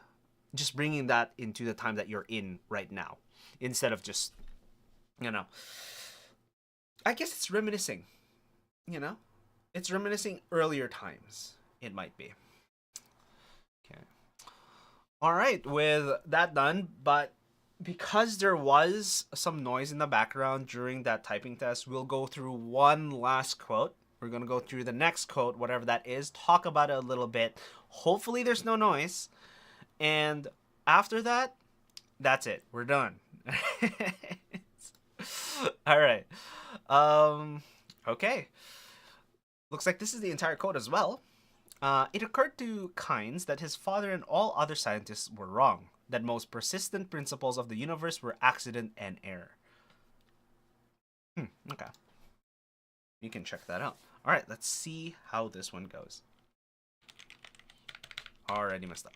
just bringing that into the time that you're in right now. Instead of just, I guess it's reminiscing, It's reminiscing earlier times, it might be. Okay. All right, with that done, but because there was some noise in the background during that typing test, we'll go through one last quote. We're going to go through the next quote, whatever that is, talk about it a little bit. Hopefully there's no noise. And after that, that's it. We're done. All right. Okay. Looks like this is the entire quote as well. It occurred to Kynes that his father and all other scientists were wrong, that most persistent principles of the universe were accident and error. Okay. You can check that out. All right, let's see how this one goes. Already messed up.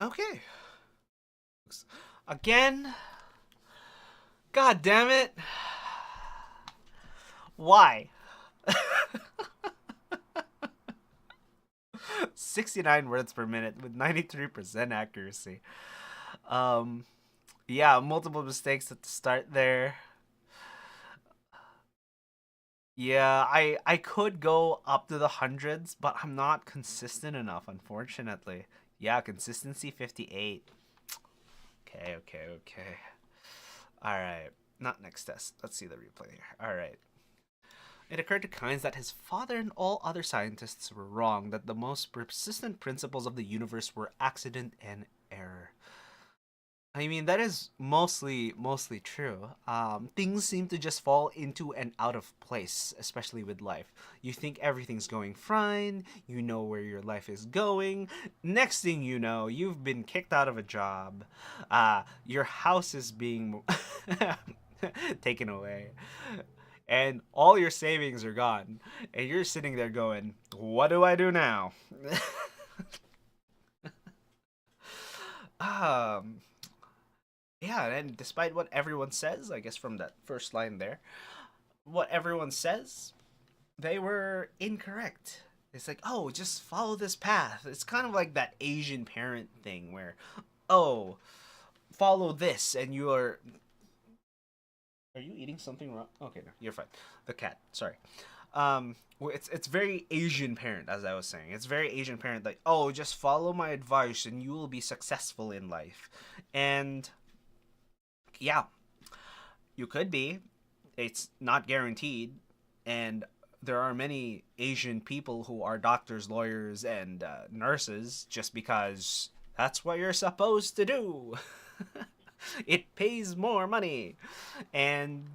Okay. Again? God damn it. Why? 69 words per minute with 93% accuracy. Yeah, multiple mistakes at the start there. Yeah, I could go up to the hundreds, but I'm not consistent enough, unfortunately. Yeah, consistency 58. Okay. Alright, not next test. Let's see the replay here. Alright. It occurred to Kynes that his father and all other scientists were wrong, that the most persistent principles of the universe were accident and error. I mean, that is mostly true. Things seem to just fall into and out of place, especially with life. You think everything's going fine, you know where your life is going. Next thing you know, you've been kicked out of a job. Your house is being taken away. And all your savings are gone. And you're sitting there going, what do I do now? um... Yeah, and despite what everyone says, I guess from that first line there, what everyone says, they were incorrect. It's like, oh, just follow this path. It's kind of like that Asian parent thing where, oh, follow this, and you are. Are you eating something wrong? Okay, no, you're fine. The cat. Sorry. It's very Asian parent, as I was saying. It's very Asian parent, like, oh, just follow my advice, and you will be successful in life, and yeah, you could be. It's not guaranteed. And there are many Asian people who are doctors, lawyers, and nurses just because that's what you're supposed to do. It pays more money. And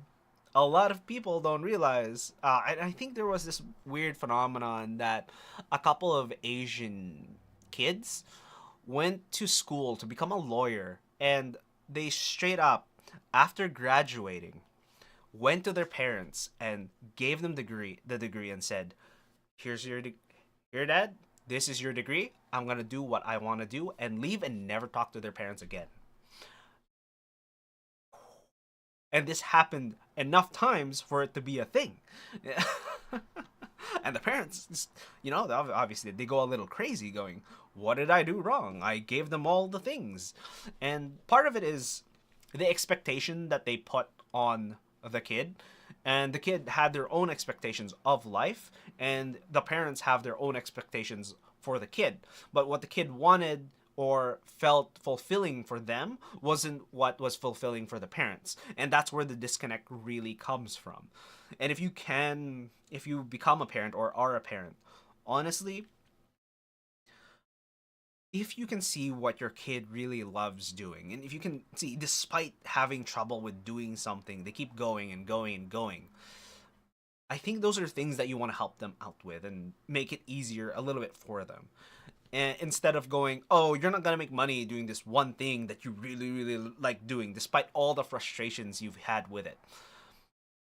a lot of people don't realize. I think there was this weird phenomenon that a couple of Asian kids went to school to become a lawyer, and they straight up, after graduating, went to their parents and gave them the degree and said, "Here's here, Dad. This is your degree. I'm gonna do what I want to do," and leave and never talk to their parents again. And this happened enough times for it to be a thing. And the parents, obviously they go a little crazy, going, "What did I do wrong? I gave them all the things." And part of it is the expectation that they put on the kid, and the kid had their own expectations of life, and the parents have their own expectations for the kid. But what the kid wanted or felt fulfilling for them wasn't what was fulfilling for the parents, and that's where the disconnect really comes from. And if you become a parent or are a parent, honestly, if you can see what your kid really loves doing, and if you can see, despite having trouble with doing something, they keep going and going and going, I think those are things that you want to help them out with and make it easier a little bit for them. And instead of going, oh, you're not gonna make money doing this one thing that you really, really like doing, despite all the frustrations you've had with it.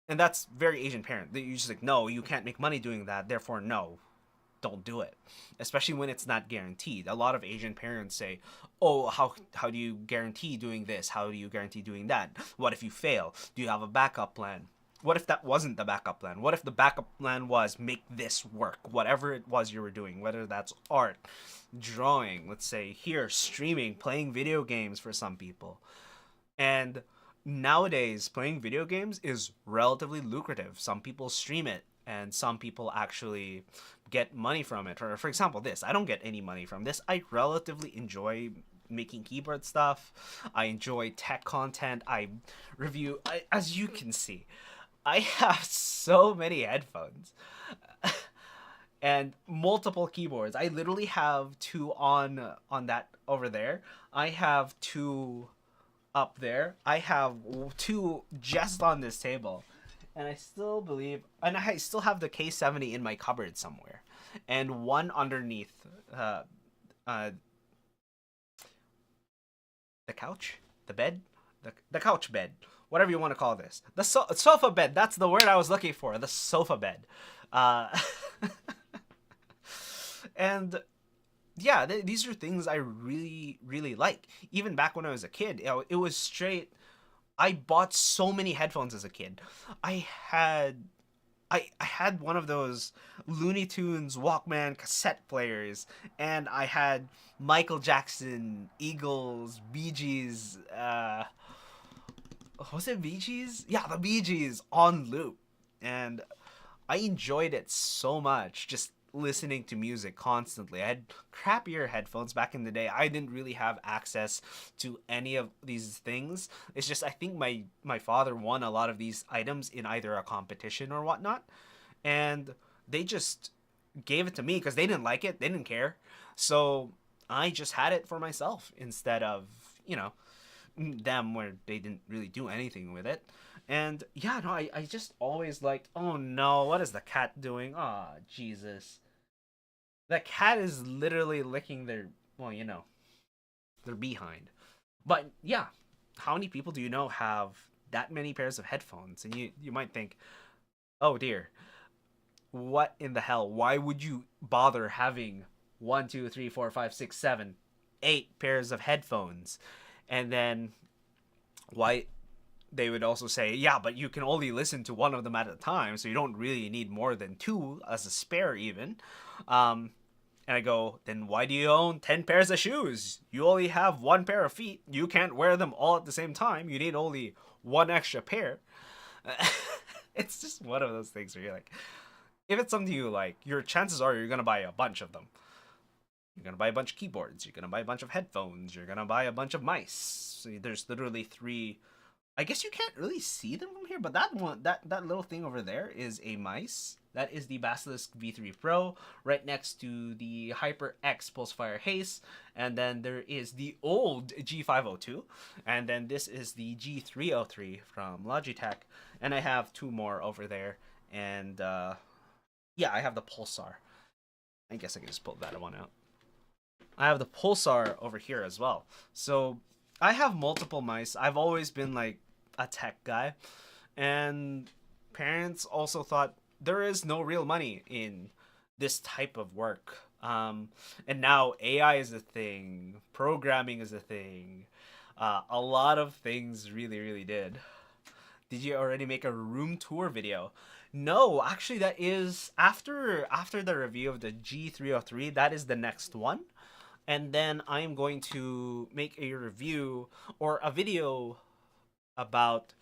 And that's very Asian parent. You're just like, no, you can't make money doing that, therefore no, don't do it. Especially when it's not guaranteed. A lot of Asian parents say, oh, how do you guarantee doing this? How do you guarantee doing that? What if you fail? Do you have a backup plan? What if that wasn't the backup plan? What if the backup plan was make this work? Whatever it was you were doing, whether that's art, drawing, let's say here, streaming, playing video games for some people. And nowadays, playing video games is relatively lucrative. Some people stream it, and some people actually get money from it. For example, this. I don't get any money from this. I relatively enjoy making keyboard stuff. I enjoy tech content. I review, as you can see, I have so many headphones and multiple keyboards. I literally have two on that over there. I have two up there. I have two just on this table. And I still have the K70 in my cupboard somewhere. And one underneath the couch, the bed, the couch bed, whatever you want to call this, the sofa bed. That's the word I was looking for. The sofa bed, and yeah, these are things I really, really like. Even back when I was a kid, it was straight. I bought so many headphones as a kid. I had I had one of those Looney Tunes Walkman cassette players, and I had Michael Jackson, Eagles, Bee Gees, was it Bee Gees? Yeah, the Bee Gees on loop. And I enjoyed it so much, just listening to music constantly. I had crappier headphones back in the day. I didn't really have access to any of these things. It's just I think my father won a lot of these items in either a competition or whatnot, and they just gave it to me because they didn't like it. They didn't care. So I just had it for myself instead of, you know, them where they didn't really do anything with it. And yeah, no, I just always liked, oh no, what is the cat doing? Oh, Jesus. The cat is literally licking their, well, you know, their behind. But yeah, how many people do you know have that many pairs of headphones? And you might think, oh dear, what in the hell? Why would you bother having one, two, three, four, five, six, seven, 8 pairs of headphones? And then why they would also say, yeah, but you can only listen to one of them at a time, so you don't really need more than two as a spare, even. And I go, then why do you own 10 pairs of shoes? You only have one pair of feet. You can't wear them all at the same time. You need only one extra pair. It's just one of those things where you're like, if it's something you like, your chances are you're going to buy a bunch of them. You're going to buy a bunch of keyboards. You're going to buy a bunch of headphones. You're going to buy a bunch of mice. So there's literally 3. I guess you can't really see them from here, but that one, that little thing over there is a mice. That is the Basilisk V3 Pro, right next to the HyperX Pulsefire Haze, and then there is the old G502, and then this is the G303 from Logitech, and I have 2 more over there, and yeah, I have the Pulsar. I guess I can just pull that one out. I have the Pulsar over here as well. So I have multiple mice. I've always been like a tech guy, and parents also thought there is no real money in this type of work. And now AI is a thing, programming is a thing. A lot of things really, really did. Did you already make a room tour video? No, actually, that is after the review of the G303. That is the next one, and then I'm going to make a review or a video about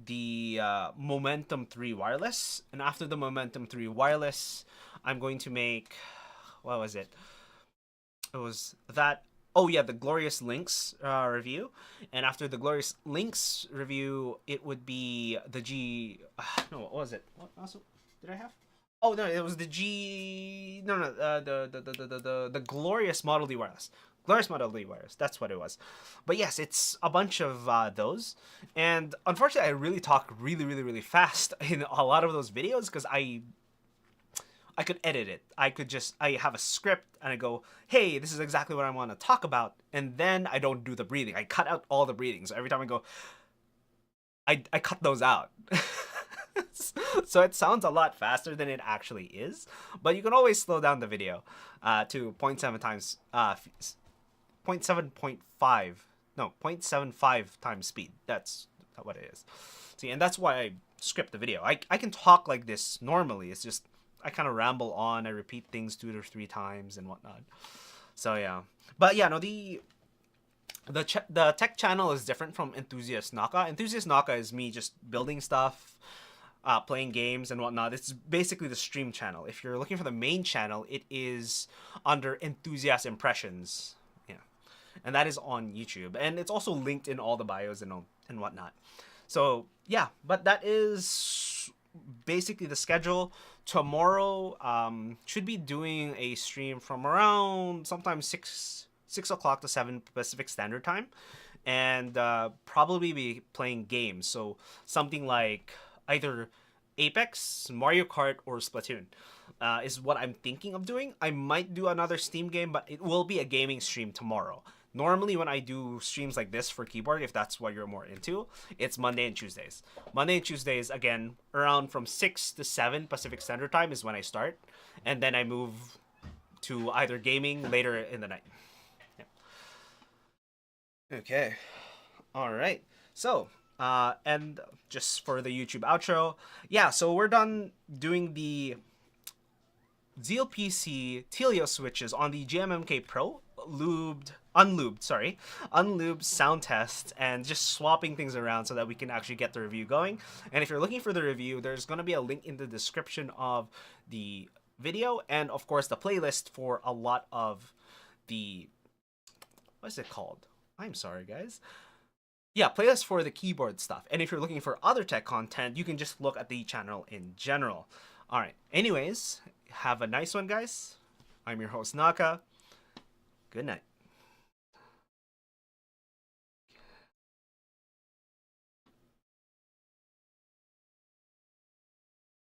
the Momentum 3 wireless. And after the Momentum 3 wireless, I'm going to make, what was it? It was that, oh yeah, the Glorious Lynx review. And after the Glorious Lynx review, it would be the no, what was it? What also did I have? Oh no, it was the G. No, no, the Glorious Model D wireless. Glorious Model D wireless. That's what it was. But yes, it's a bunch of those, and unfortunately, I really talk really, really, really fast in a lot of those videos because I could edit it. I have a script and I go, hey, this is exactly what I want to talk about, and then I don't do the breathing. I cut out all the breathing. So every time I go, I cut those out. So it sounds a lot faster than it actually is, but you can always slow down the video to 0.7 times 0.7.5 no 0.75 times speed. That's what it is. See, and that's why I script the video. I can talk like this normally. It's just I kind of ramble on. I repeat things 2 or 3 times and whatnot. So yeah, but yeah, no, the tech channel is different from Enthusiast Naka. Enthusiast Naka is me just building stuff, playing games and whatnot. It's basically the stream channel. If you're looking for the main channel, it is under Enthusiast Impressions. Yeah, and that is on YouTube, and it's also linked in all the bios and whatnot. So yeah, but that is basically the schedule. Tomorrow, should be doing a stream from around sometimes 6 o'clock to 7 Pacific Standard Time, and probably be playing games. So something like either Apex, Mario Kart, or Splatoon is what I'm thinking of doing. I might do another Steam game, but it will be a gaming stream tomorrow. Normally, when I do streams like this for keyboard, if that's what you're more into, it's Monday and Tuesdays. Monday and Tuesdays, again, around from 6 to 7 Pacific Standard Time is when I start. And then I move to either gaming later in the night. Yeah. Okay. All right. So, and just for the YouTube outro, yeah, so we're done doing the Zealpc Tealios Switches on the GMMK Pro, unlubed sound test, and just swapping things around so that we can actually get the review going. And if you're looking for the review, there's going to be a link in the description of the video, and of course the playlist for a lot of the, what's it called? I'm sorry, guys. Yeah, playlist for the keyboard stuff. And if you're looking for other tech content, you can just look at the channel in general. All right. Anyways, have a nice one, guys. I'm your host, Naka. Good night.